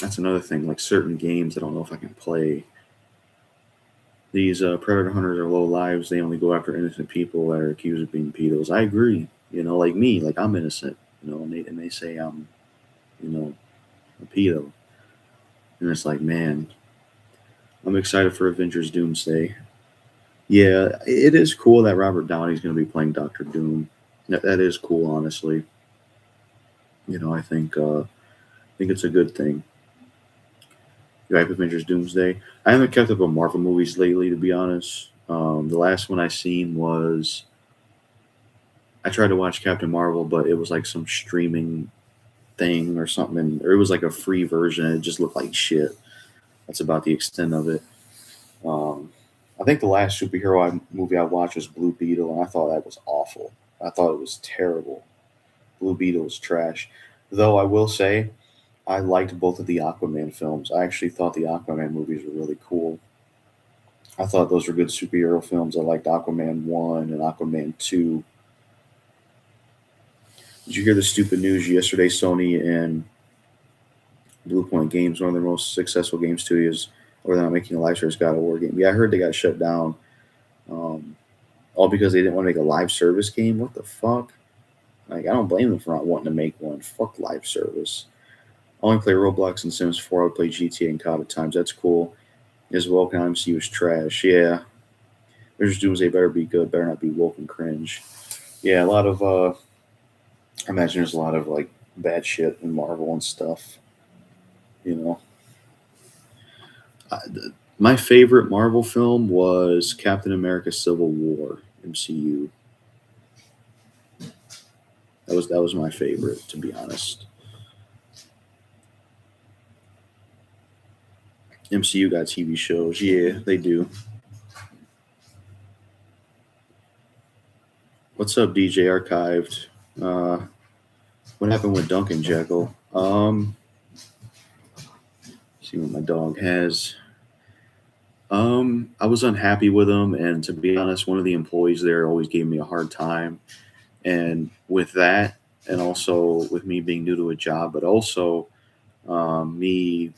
that's another thing. Like certain games, I don't know if I can play. These predator hunters are low lives. They only go after innocent people that are accused of being pedos. I agree. Like me, like I'm innocent. And they say I'm, a pedo. And it's like, man, I'm excited for Avengers Doomsday. Yeah, it is cool that Robert Downey's going to be playing Doctor Doom. That is cool, honestly. I think it's a good thing. You like Avengers Doomsday? I haven't kept up on Marvel movies lately, to be honest. The last one I seen was I tried to watch Captain Marvel, but it was like some streaming thing or something, or it was like a free version. And it just looked like shit. That's about the extent of it. Um, I think the last movie I watched was Blue Beetle, and I thought that was awful. I thought it was terrible. Blue Beetle was trash. Though I will say, I liked both of the Aquaman films. I actually thought the Aquaman movies were really cool. I thought those were good superhero films. I liked Aquaman 1 and Aquaman 2. Did you hear the stupid news yesterday? Sony and Blue Point Games, one of the most successful game studios, or they're not making a live service God of War game. Yeah, I heard they got shut down. Um, all because they didn't want to make a live service game. What the fuck? Like, I don't blame them for not wanting to make one. Fuck live service. I only play Roblox and Sims 4. I would play GTA and COD at times. That's cool. As well, can MCU is trash. Yeah. There's Doomsday better be good, better not be woke and cringe. Yeah, a lot of I imagine there's a lot of like bad shit in Marvel and stuff. You know, my favorite Marvel film was Captain America: Civil War MCU. That was my favorite, to be honest. MCU got TV shows, yeah, they do. What's up, DJ Archived? Uh, what happened with Duncan Jekyll? See what my dog has. I was unhappy with him, and to be honest, one of the employees there always gave me a hard time. And with that, and also with me being new to a job, but also me,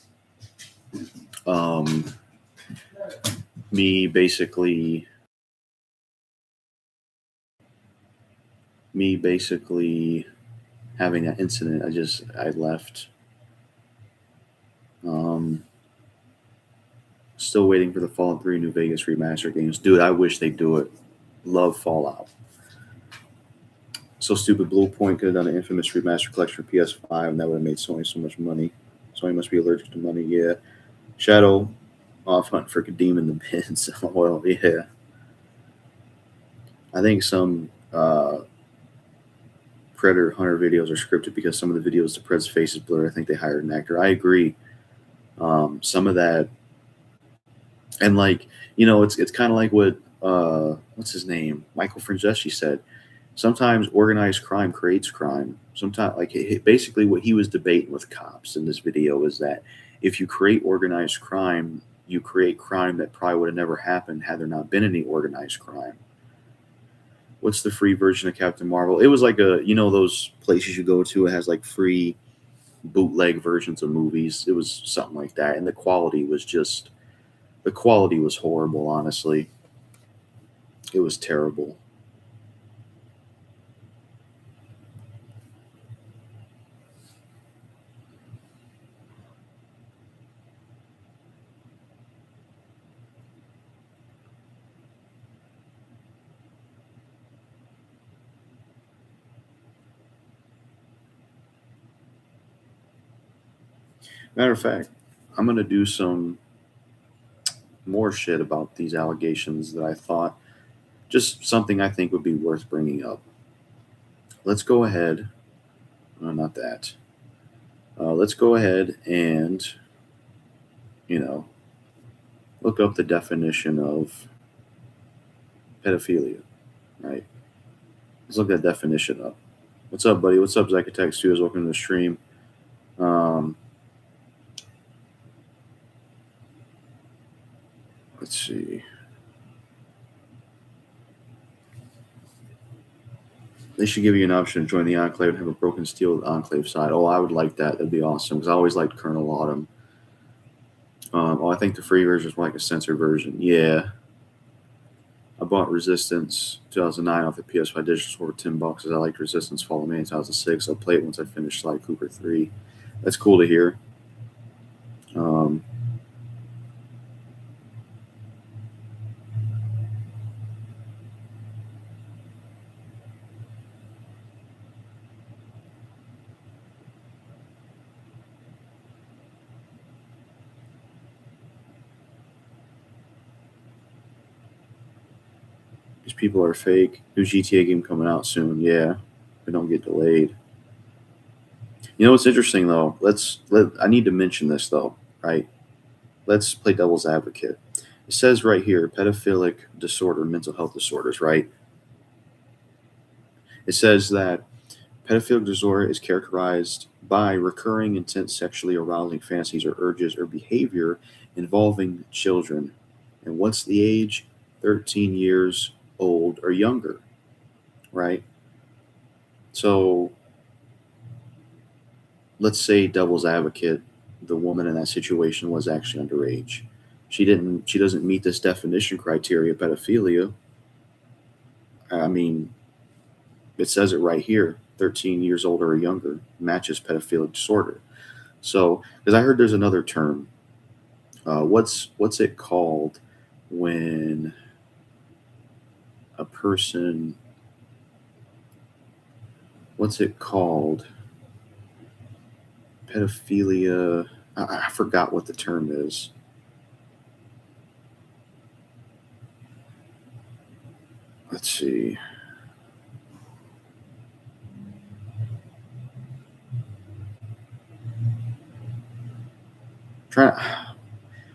um, me basically, me basically having that incident, I left. Um, Still waiting for the Fallout 3 New Vegas remaster games, dude. I wish they'd do it. Love Fallout. So stupid. Blue Point could have done an infamous remaster collection for PS5, and that would have made Sony so much money. Sony must be allergic to money. Yeah. Shadow off hunt for Kadeem in the bins. Well, yeah. I think some Predator Hunter videos are scripted because some of the videos the Pred's face is blurred. I think they hired an actor. I agree. Some of that, and like it's kind of like what what's his name, Michael Franceschi said. Sometimes organized crime creates crime. Sometimes, like basically, what he was debating with cops in this video is that if you create organized crime, you create crime that probably would have never happened had there not been any organized crime. What's the free version of Captain Marvel? It was like those places you go to. It has like free bootleg versions of movies. It was something like that, and the quality was horrible. Honestly, it was terrible. Matter of fact, I'm gonna do some more shit about these allegations that I thought just something I think would be worth bringing up. Let's go ahead. Not that. Let's go ahead and you know look up the definition of pedophilia. Right. Let's look that definition up. What's up, buddy? What's up, Zycatex Studios? Welcome to the stream. Um, let's see. They should give you an option to join the Enclave and have a broken steel Enclave side. Oh, I would like that. That'd be awesome because I always liked Colonel Autumn. I think the free version is more like a censored version. Yeah. I bought Resistance 2009 off the PS5 digital store for $10 because I liked Resistance Fall of Man 2006. I'll play it once I finish Sly Cooper 3. That's cool to hear. Um, these people are fake. New GTA game coming out soon. Yeah. If it don't get delayed. You know what's interesting though? I need to mention this though, right? Let's play devil's advocate. It says right here, pedophilic disorder, mental health disorders, right? It says that pedophilic disorder is characterized by recurring intense sexually arousing fantasies or urges or behavior involving children. And what's the age? 13 years old or younger, right? So let's say devil's advocate, the woman in that situation was actually underage. She doesn't meet this definition criteria pedophilia. I mean, it says it right here, 13 years old or younger matches pedophilic disorder. So, because I heard there's another term. What's it called when a person? What's it called? Pedophilia. I forgot what the term is. Let's see. Try.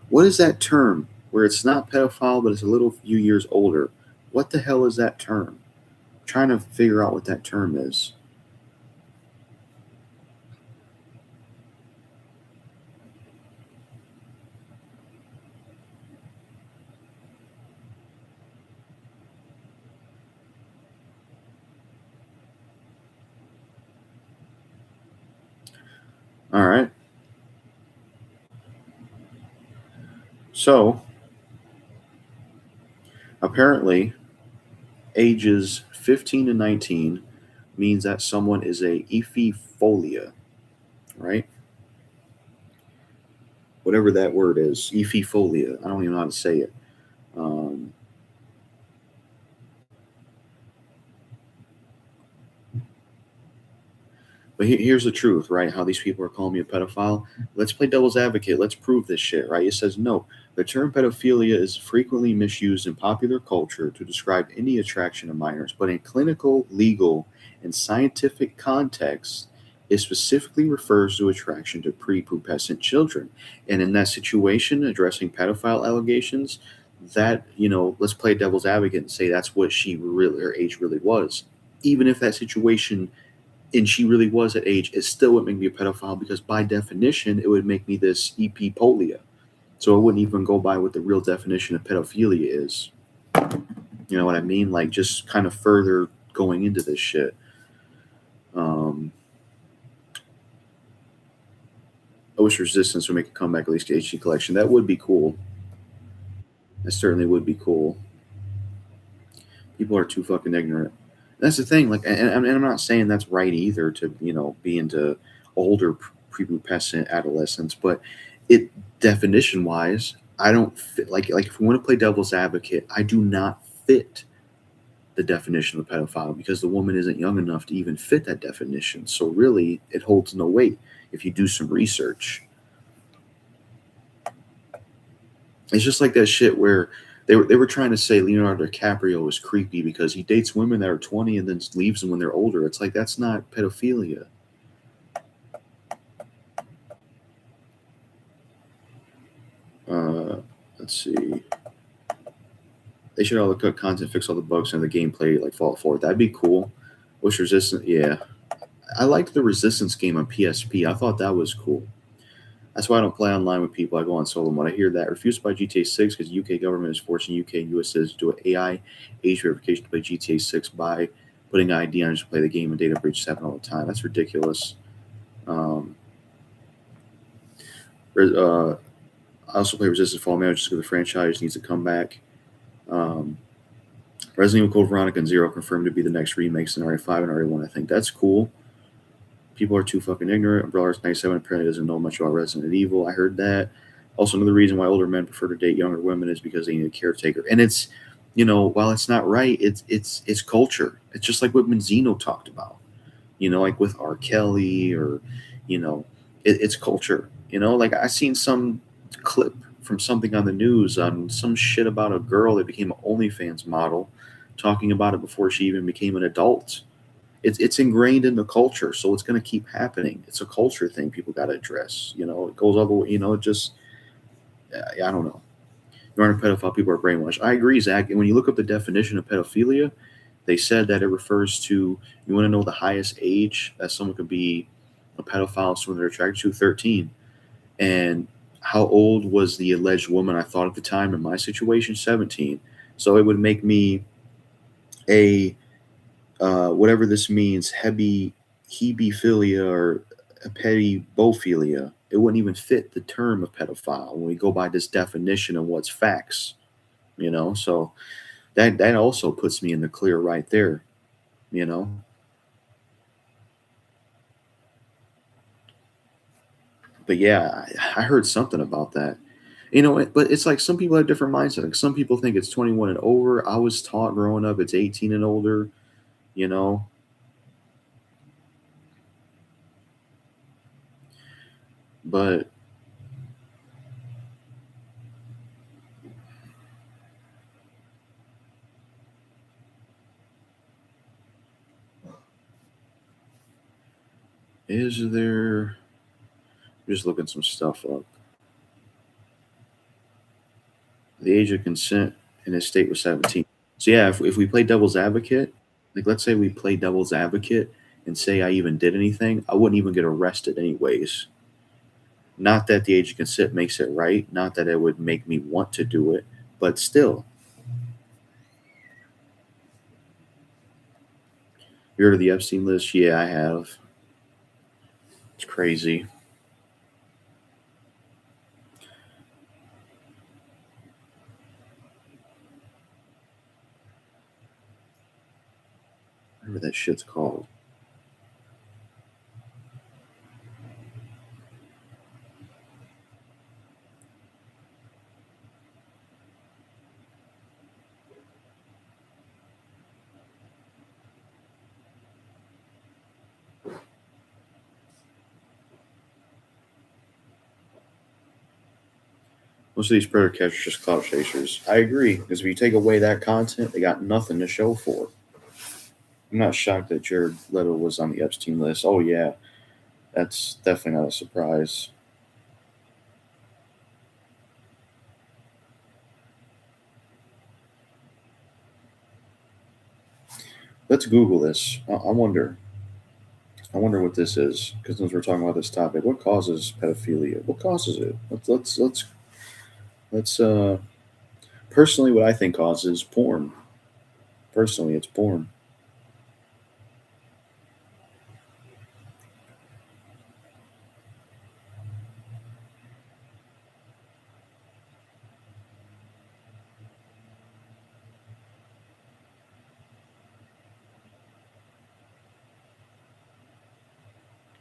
What is that term where it's not pedophile but it's a little few years older? What the hell is that term? I'm trying to figure out what that term is. All right. So apparently, ages 15 to 19 means that someone is a epiphilia, right? Whatever that word is, epiphilia. I don't even know how to say it. Um, But here's the truth, right? How these people are calling me a pedophile. Let's play devil's advocate. Let's prove this shit, right? It says no. The term pedophilia is frequently misused in popular culture to describe any attraction to minors, but in clinical, legal, and scientific contexts, it specifically refers to attraction to prepubescent children. And in that situation, addressing pedophile allegations, that, let's play devil's advocate and say that's what she really, her age really was. Even if that situation and she really was that age, it still would make me a pedophile because by definition, it would make me this epipolia. So it wouldn't even go by what the real definition of pedophilia is. You know what I mean? Like just kind of further going into this shit. Um, I wish Resistance would make a comeback, at least the HD collection. That would be cool. That certainly would be cool. People are too fucking ignorant. That's the thing. Like, and I'm not saying that's right either to be into older prepubescent adolescents, but it definition wise, I don't fit. Like if we want to play devil's advocate, I do not fit the definition of pedophile because the woman isn't young enough to even fit that definition. So really, it holds no weight if you do some research. It's just like that shit where they were trying to say Leonardo DiCaprio is creepy because he dates women that are 20 and then leaves them when they're older. It's like that's not pedophilia. Uh, let's see. They should all cut content, fix all the bugs and the gameplay like Fallout 4. That'd be cool. Wish Resistance, yeah. I liked the Resistance game on PSP. I thought that was cool. That's why I don't play online with people. I go on solo mode. I hear that refused by GTA 6 because the UK government is forcing UK and US citizens to do an AI age verification to play GTA 6 by putting an ID on just to play the game and data breaches happen all the time. That's ridiculous. Um, I also play Resistance Fall Mail just because the franchise needs to come back. Um, Resident Evil Code Veronica and Zero confirmed to be the next remakes in RE5 and RE1. I think that's cool. People are too fucking ignorant. Umbrellas 97 apparently doesn't know much about Resident Evil. I heard that. Also, another reason why older men prefer to date younger women is because they need a caretaker. And it's, while it's not right, it's culture. It's just like what Benzino talked about. Like with R. Kelly or, it's culture. Like I seen some clip from something on the news on some shit about a girl that became an OnlyFans model, talking about it before she even became an adult. It's ingrained in the culture, so it's going to keep happening. It's a culture thing people got to address. It goes all the way. It just I don't know. You aren't a pedophile. People are brainwashed. I agree, Zach. And when you look up the definition of pedophilia, they said that it refers to you want to know the highest age that someone could be a pedophile, someone they're attracted to, 13. And how old was the alleged woman? I thought at the time in my situation, 17. So it would make me a whatever this means, hebephilia or pedophilia, it wouldn't even fit the term of pedophile when we go by this definition of what's facts. So that also puts me in the clear right there, you know. But yeah, I heard something about that. But it's like some people have different mindset. Like some people think it's 21 and over. I was taught growing up it's 18 and older, you know. But is there just looking some stuff up. The age of consent in his state was 17. So yeah, if we play devil's advocate, like let's say we play devil's advocate and say I even did anything, I wouldn't even get arrested anyways. Not that the age of consent makes it right, not that it would make me want to do it, but still. You heard of the Epstein list? Yeah, I have. It's crazy. Whatever that shit's called. Most of these predator catchers are just clout chasers. I agree, because if you take away that content, they got nothing to show for it. I'm not shocked that Jared Leto was on the Epstein list. Oh yeah, that's definitely not a surprise. Let's Google this. I wonder. I wonder what this is because since we're talking about this topic, what causes pedophilia? What causes it? Let's. Personally, what I think causes porn. Personally, it's porn.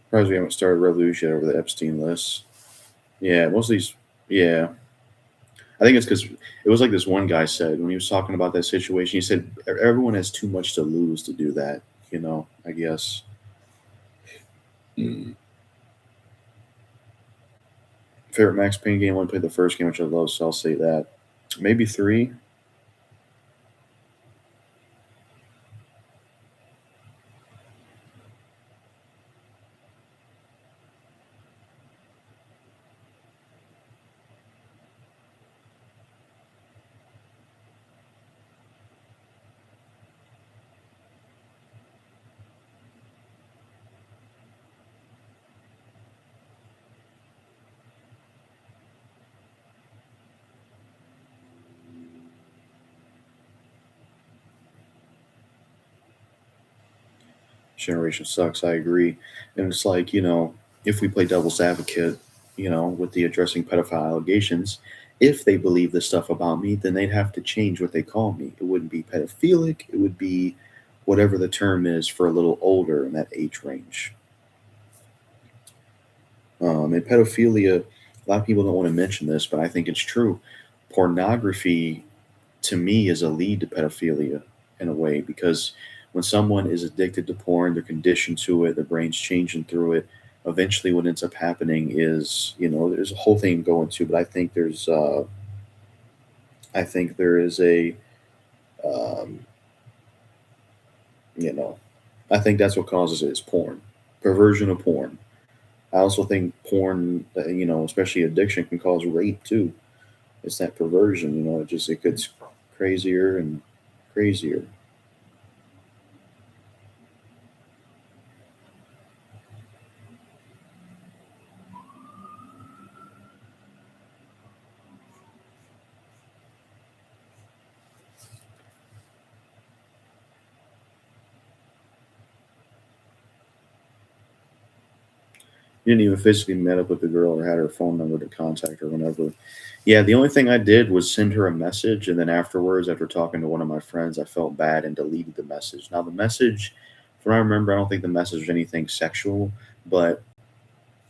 Surprised we haven't started a revolution yet over the Epstein list. Yeah, most of these. Yeah, I think it's because it was like this one guy said when he was talking about that situation. He said everyone has too much to lose to do that. I guess. Mm. Favorite Max Payne game? I only played the first game, which I love, so I'll say that. Maybe three. Generation sucks. I agree, and it's like if we play devil's advocate, with the addressing pedophile allegations, if they believe this stuff about me, then they'd have to change what they call me. It wouldn't be pedophilic. It would be whatever the term is for a little older in that age range. And pedophilia, a lot of people don't want to mention this, but I think it's true. Pornography, to me, is a lead to pedophilia in a way because when someone is addicted to porn, they're conditioned to it, their brain's changing through it. Eventually, what ends up happening is, there's a whole thing going to, but I think there is um, you know, I think that's what causes it is porn, perversion of porn. I also think porn, especially addiction, can cause rape too. It's that perversion, it gets crazier and crazier. You didn't even physically met up with the girl or had her phone number to contact her whenever. Yeah, the only thing I did was send her a message, and then afterwards, after talking to one of my friends, I felt bad and deleted the message. Now, the message, from what I remember, I don't think the message was anything sexual, but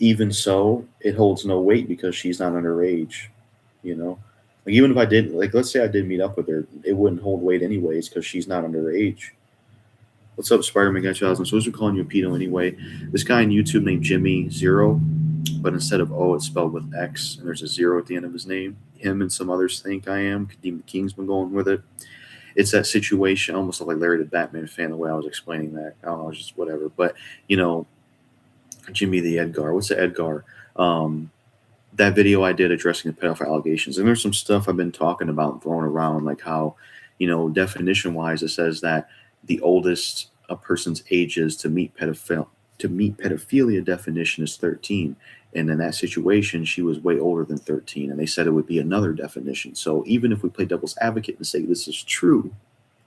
even so, it holds no weight because she's not underage. You know, like even if I did, like let's say I did meet up with her, it wouldn't hold weight anyways because she's not underage. What's up, Spider-Man Guy 2000? So, we're calling you a pedo anyway. This guy on YouTube named Jimmy Zero, but instead of O, it's spelled with X, and there's a zero at the end of his name. Him and some others think I am. Kadeem the King's been going with it. It's that situation, almost like Larry the Batman fan, the way I was explaining that. I don't know, it's just whatever. But, you know, Jimmy the Edgar. What's the Edgar? Um, that video I did addressing the pedophile allegations. And there's some stuff I've been talking about and throwing around, like how, definition wise, it says that the oldest a person's age is to meet pedophilia definition is 13. And in that situation, she was way older than 13. And they said it would be another definition. So even if we play devil's advocate and say this is true,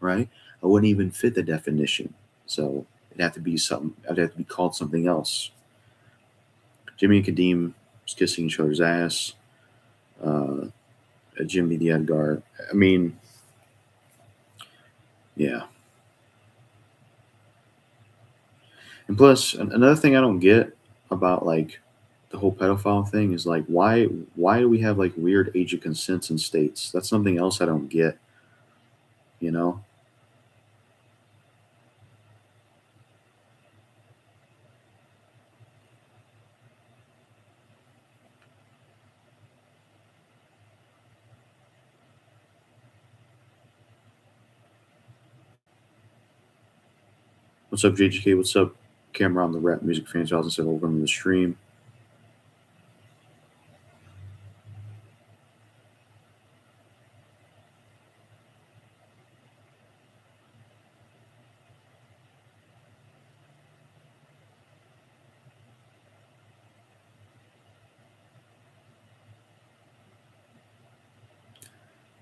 right, I wouldn't even fit the definition. So it'd have to be something, I'd have to be called something else. Jimmy and Kadeem was kissing each other's ass. Uh, Jimmy the Edgar. I mean, yeah. And plus, another thing I don't get about like the whole pedophile thing is like why do we have like weird age of consent in states? That's something else I don't get. You know, what's up, JGK? What's up, Cameron, the rap music fans? I was said over in the stream.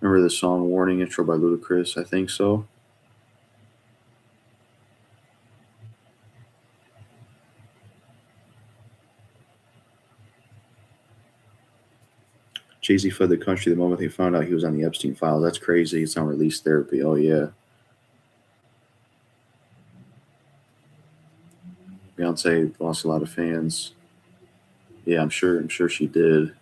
Remember the song "Warning" intro by Ludacris? I think so. Jay-Z fled the country the moment they found out he was on the Epstein files. That's crazy. It's on release therapy. Oh yeah. Beyonce lost a lot of fans. Yeah, I'm sure. I'm sure she did.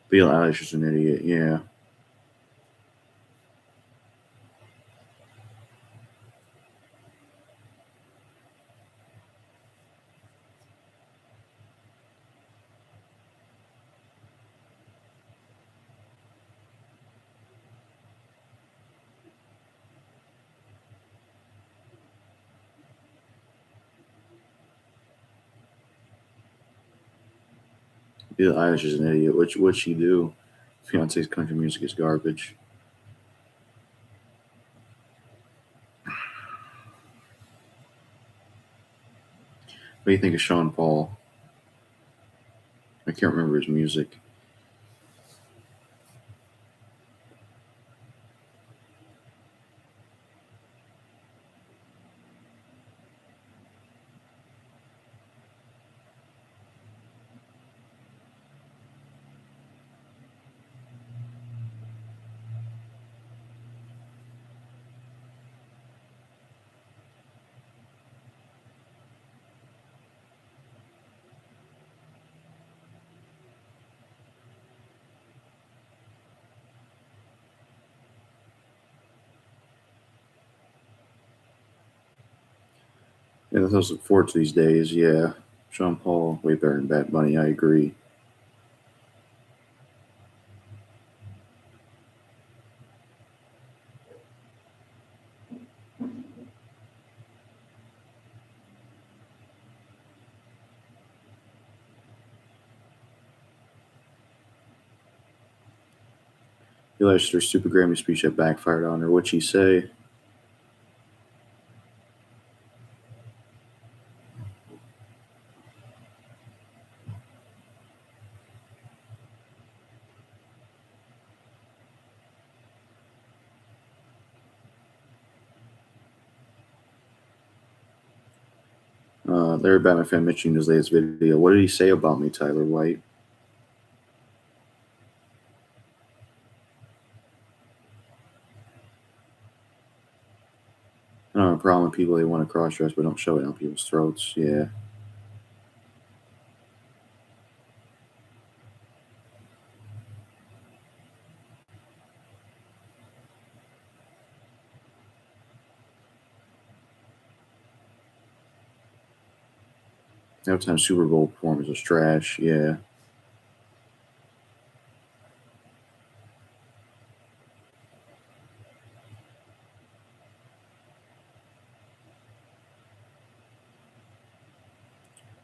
Billie Eilish is an idiot. Yeah. Billie Eilish is an idiot. What'd she do? Beyonce's country music is garbage. What do you think of Sean Paul? I can't remember his music. Yeah, let's look forward to these days. Yeah, Sean Paul way better than Bad Bunny. I agree. Billie Eilish, her stupid Grammy speech that backfired on her. What'd she say? Larry Batman fan mentioning his latest video. What did he say about me, Tyler White? I don't have a problem with people they want to cross dress but don't show it down people's throats. Yeah. Halftime Super Bowl performance was trash. Yeah.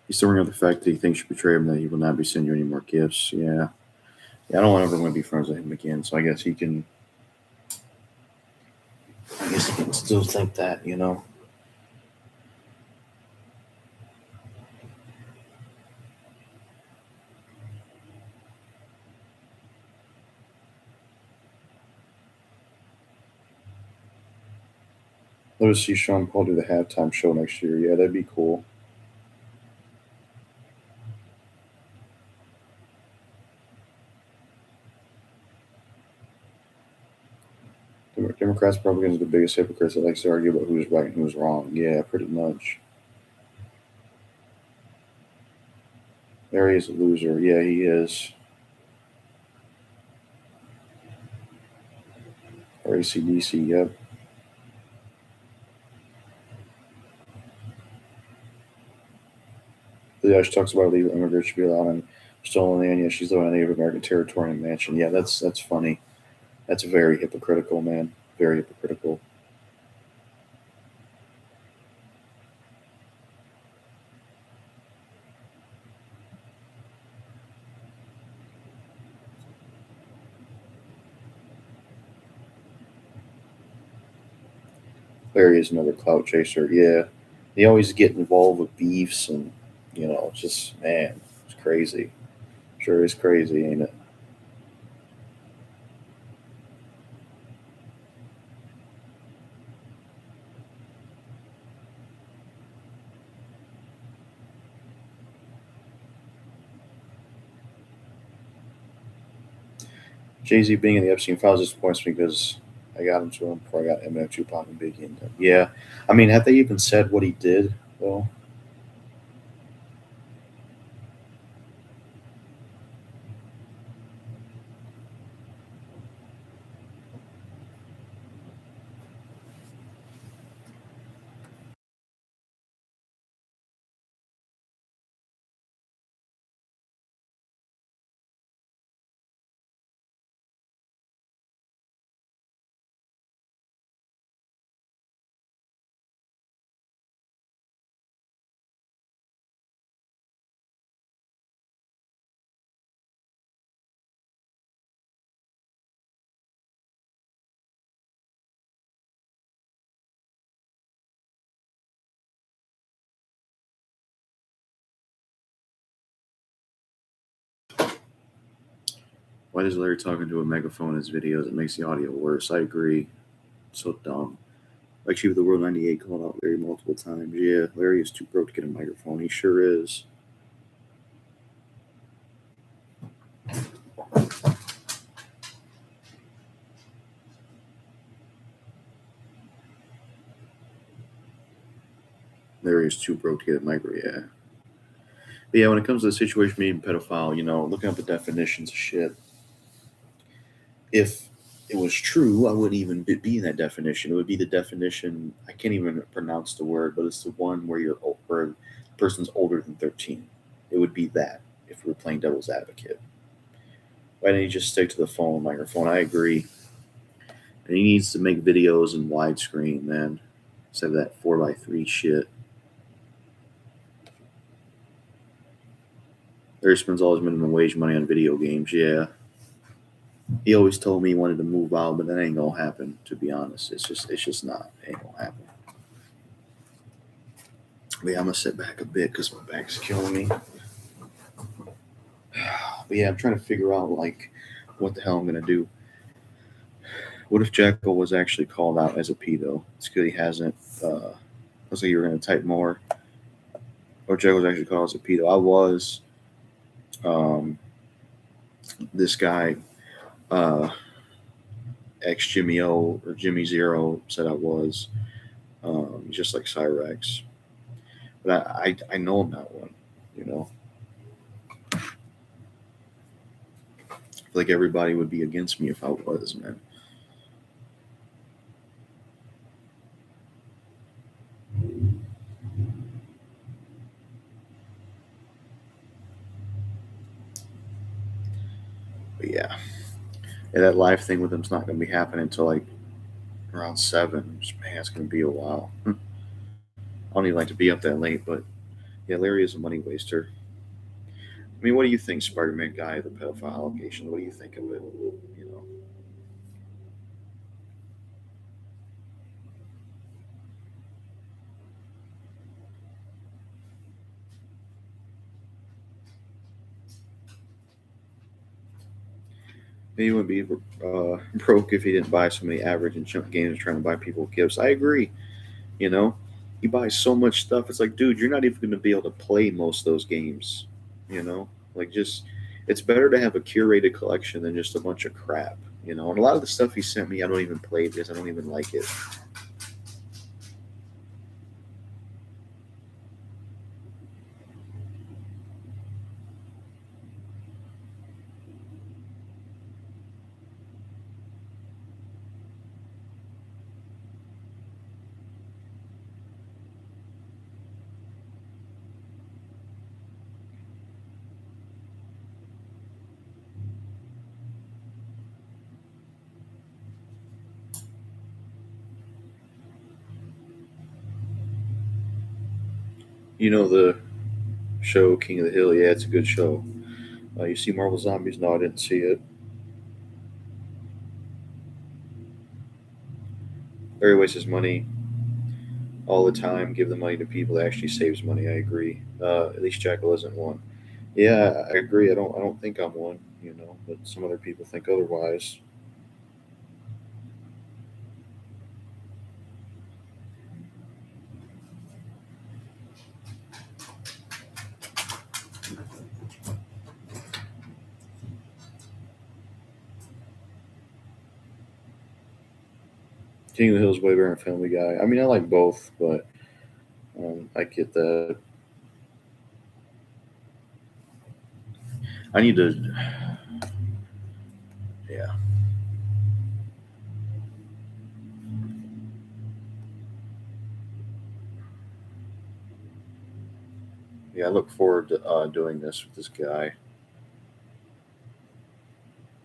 He's still bringing up the fact that he thinks you betrayed him, that he will not be sending you any more gifts. Yeah. Yeah, I don't ever want to be friends with him again. So I guess he can. I guess he can still think that, you know. Let us see Sean Paul do the halftime show next year. Yeah, that'd be cool. Democrats, Republicans are the biggest hypocrites that likes to argue about who's right and who's wrong. Yeah, pretty much. There he is a loser. Yeah, he is. Or ACDC, yep. Yeah, she talks about illegal immigrants should be allowed on stolen land. Yeah, she's living on Native American territory in a mansion. Yeah, that's funny. That's very hypocritical, man. Very hypocritical. Larry is another clout chaser. Yeah, they always get involved with beefs and just man, it's crazy. Sure is crazy, ain't it? Jay-Z being in the Epstein files disappoints me because I got into him before I got Eminem, Tupac, and Biggie. And yeah, I mean, have they even said what he did though? Why does Larry talk into a megaphone in his videos? It makes the audio worse. I agree. So dumb. Like Chief of the World 98 called out Larry multiple times. Yeah, Larry is too broke to get a microphone. He sure is. Larry is too broke to get a micro. Yeah. But yeah, when it comes to the situation being pedophile, looking up the definitions of shit, if it was true, I wouldn't even be in that definition. It would be the definition. I can't even pronounce the word, but it's the one where where the person's older than 13. It would be that if we were playing devil's advocate. Why didn't he just stick to the phone microphone? I agree. And he needs to make videos in widescreen, man. Instead of that 4x3 shit. Larry spends all his minimum wage money on video games. Yeah. He always told me he wanted to move out, but that ain't gonna happen. To be honest, it's just not. It ain't gonna happen. But yeah, I'm gonna sit back a bit because my back's killing me. But yeah, I'm trying to figure out like what the hell I'm gonna do. What if Jekyll was actually called out as a pedo? It's good he hasn't. Looks like you were gonna type more. or Jack was actually called as a pedo. I was. Um, this guy, uh, ex Jimmy O or Jimmy Zero, said I was. Just like Cyrex, but I know I'm not one. You know, I feel like everybody would be against me if I was, man. But yeah, that live thing with him's not gonna be happening until like around 7. Man, it's gonna be a while. I don't even like to be up that late, but yeah, Larry is a money waster. I mean, what do you think, Spider-Man guy, the pedophile allegation? What do you think of it? You know, he would be broke if he didn't buy so many average and junk games trying to buy people gifts. I agree. You know, he buys so much stuff. It's like, dude, you're not even going to be able to play most of those games. You know, like just it's better to have a curated collection than just a bunch of crap. You know, and a lot of the stuff he sent me, I don't even play because I don't even like it. You know the show King of the Hill? Yeah, it's a good show. You see Marvel Zombies? No, I didn't see it. Larry wastes his money all the time. Give the money to people that actually saves money. I agree. At least Jackal isn't one. Yeah, I agree. I don't think I'm one. You know, but some other people think otherwise. King of the Hill is way better than Family Guy. I mean, I like both, but I get that. I need to. Yeah, yeah. I look forward to doing this with this guy.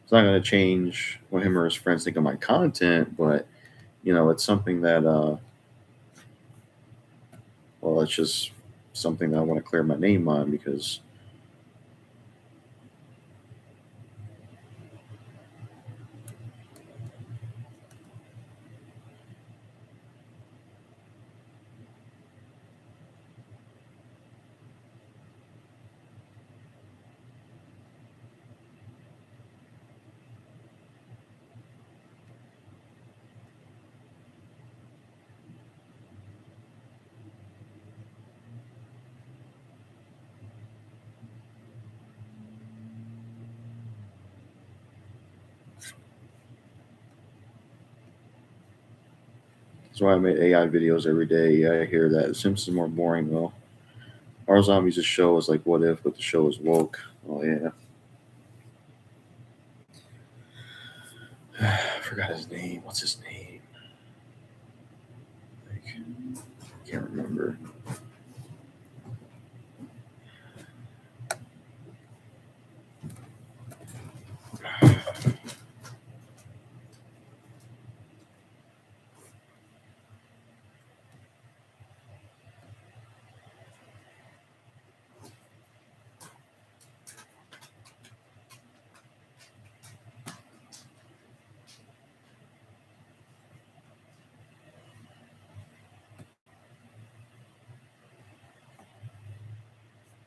It's not going to change what him or his friends think of my content, but it's something that well, it's just something that I want to clear my name on because that's why I make AI videos every day. Yeah, I hear that. The Simpsons is more boring though. Our Zombies' show is like what if, but the show is woke. Oh yeah, I forgot his name. What's his name? Like, I can't remember.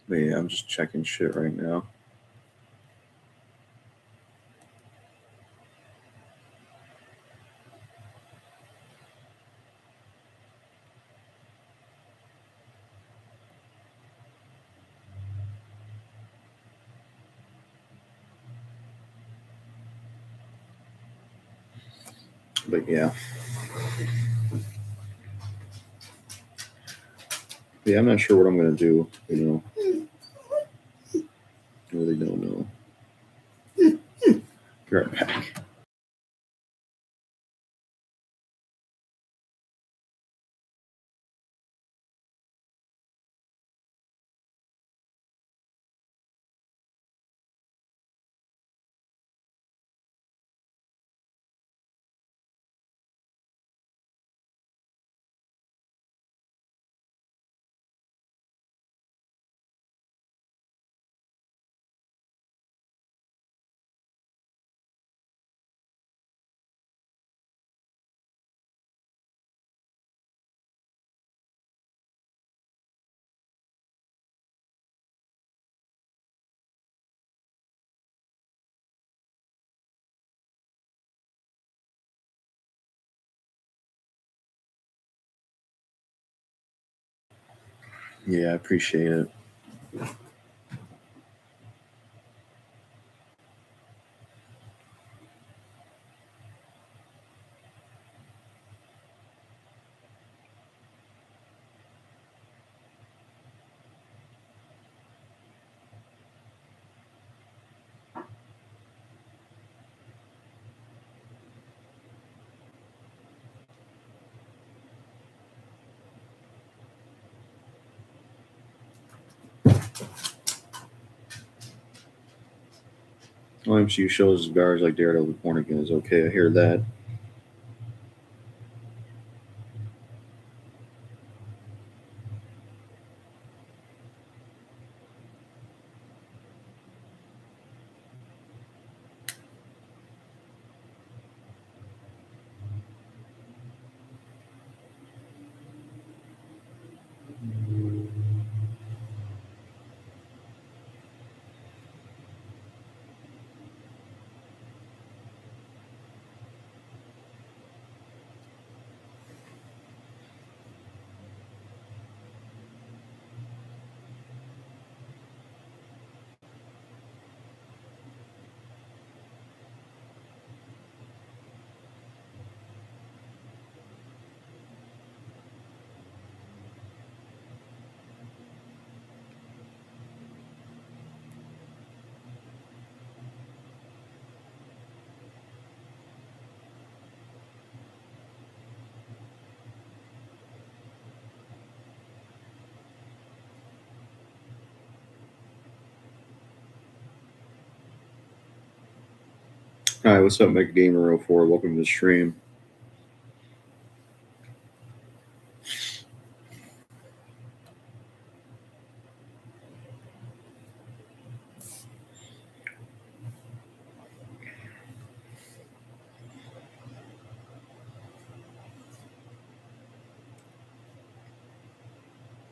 But yeah, I'm just checking shit right now. But yeah, I'm not sure what I'm gonna do. I really don't know. Be right back. Yeah, I appreciate it. Well, MCU shows guards like Daredevil and Born Again is okay. I hear that. Hi, what's up, Mega Gamer 04? Welcome to the stream.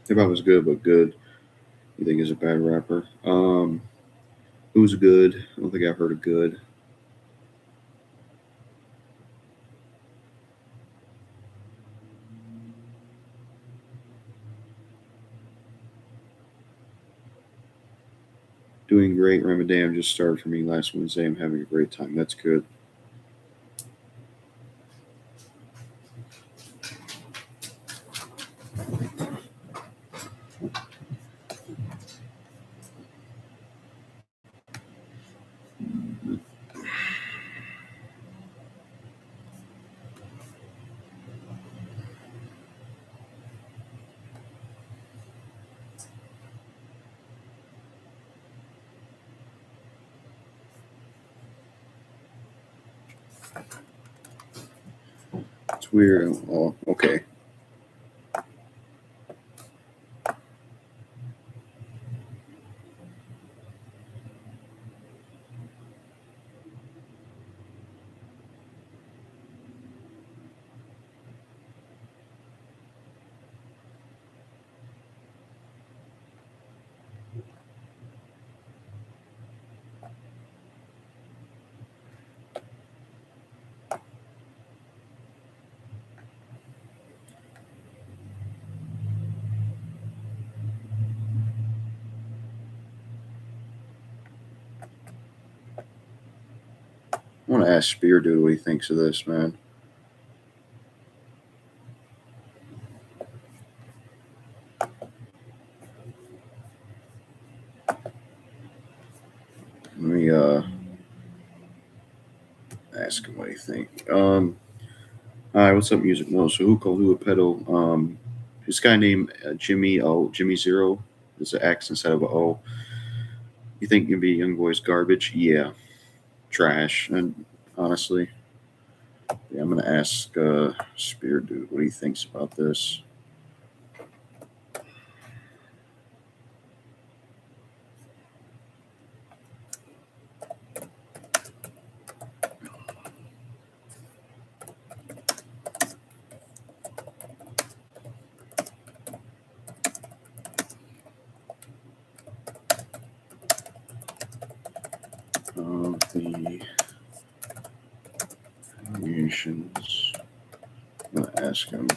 If I was good, but good, you think is a bad rapper? Who's good? I don't think I've heard of good. Doing great. Ramadan just started for me last Wednesday. I'm having a great time. That's good. It's weird. Oh, okay. I want to ask Spear Dude what he thinks of this, man. Ask him what he think. Hi, what's up, Music Mo? So who called who a pedo? This guy named Jimmy Zero. There's an X instead of a O. You think you'd be young boy's garbage? Yeah, trash. And honestly, yeah, I'm gonna ask Spear Dude what he thinks about this. Of the allegations. I'm gonna ask him.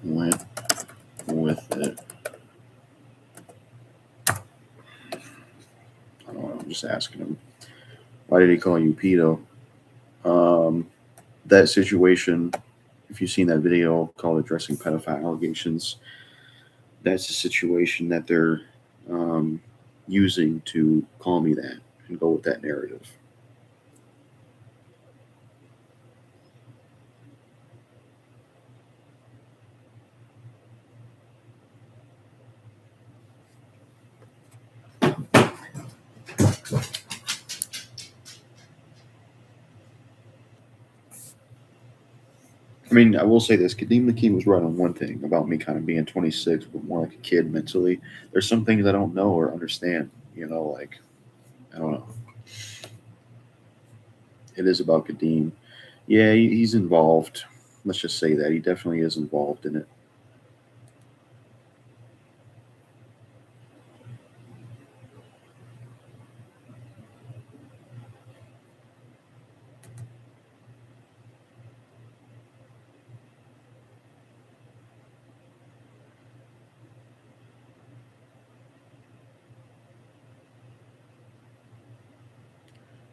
Went with it. I don't know. I'm just asking him. Why did he call you pedo? Um, that situation. If you've seen that video called "Addressing Pedophile Allegations," that's the situation that they're um, using to call me that and go with that narrative. I mean, I will say this: Kadeem the King was right on one thing about me kind of being 26, but more like a kid mentally. There's some things I don't know or understand. Like I don't know. It is about Kadeem. Yeah, he's involved. Let's just say that he definitely is involved in it.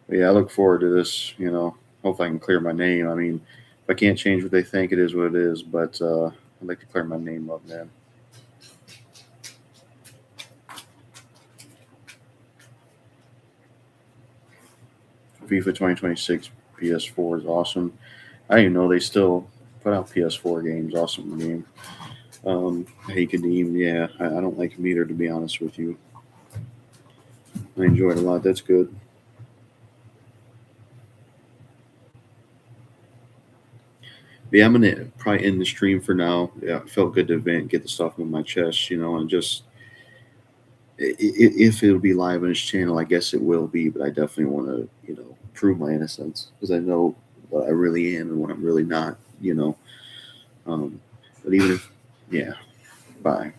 But yeah, I look forward to this. Hope I can clear my name. I mean, if I can't change what they think, it is what it is. But I'd like to clear my name up, man. FIFA 2026 PS4 is awesome. I didn't even know they still put out PS4 games. Awesome game. Hey Kadeem, yeah, I don't like him either, to be honest with you. I enjoyed it a lot. That's good. But yeah, I'm gonna probably end the stream for now. Yeah, it felt good to vent, get the stuff on my chest, and just if it'll be live on his channel, I guess it will be. But I definitely want to, prove my innocence because I know what I really am and what I'm really not. Um, but even if, yeah, bye.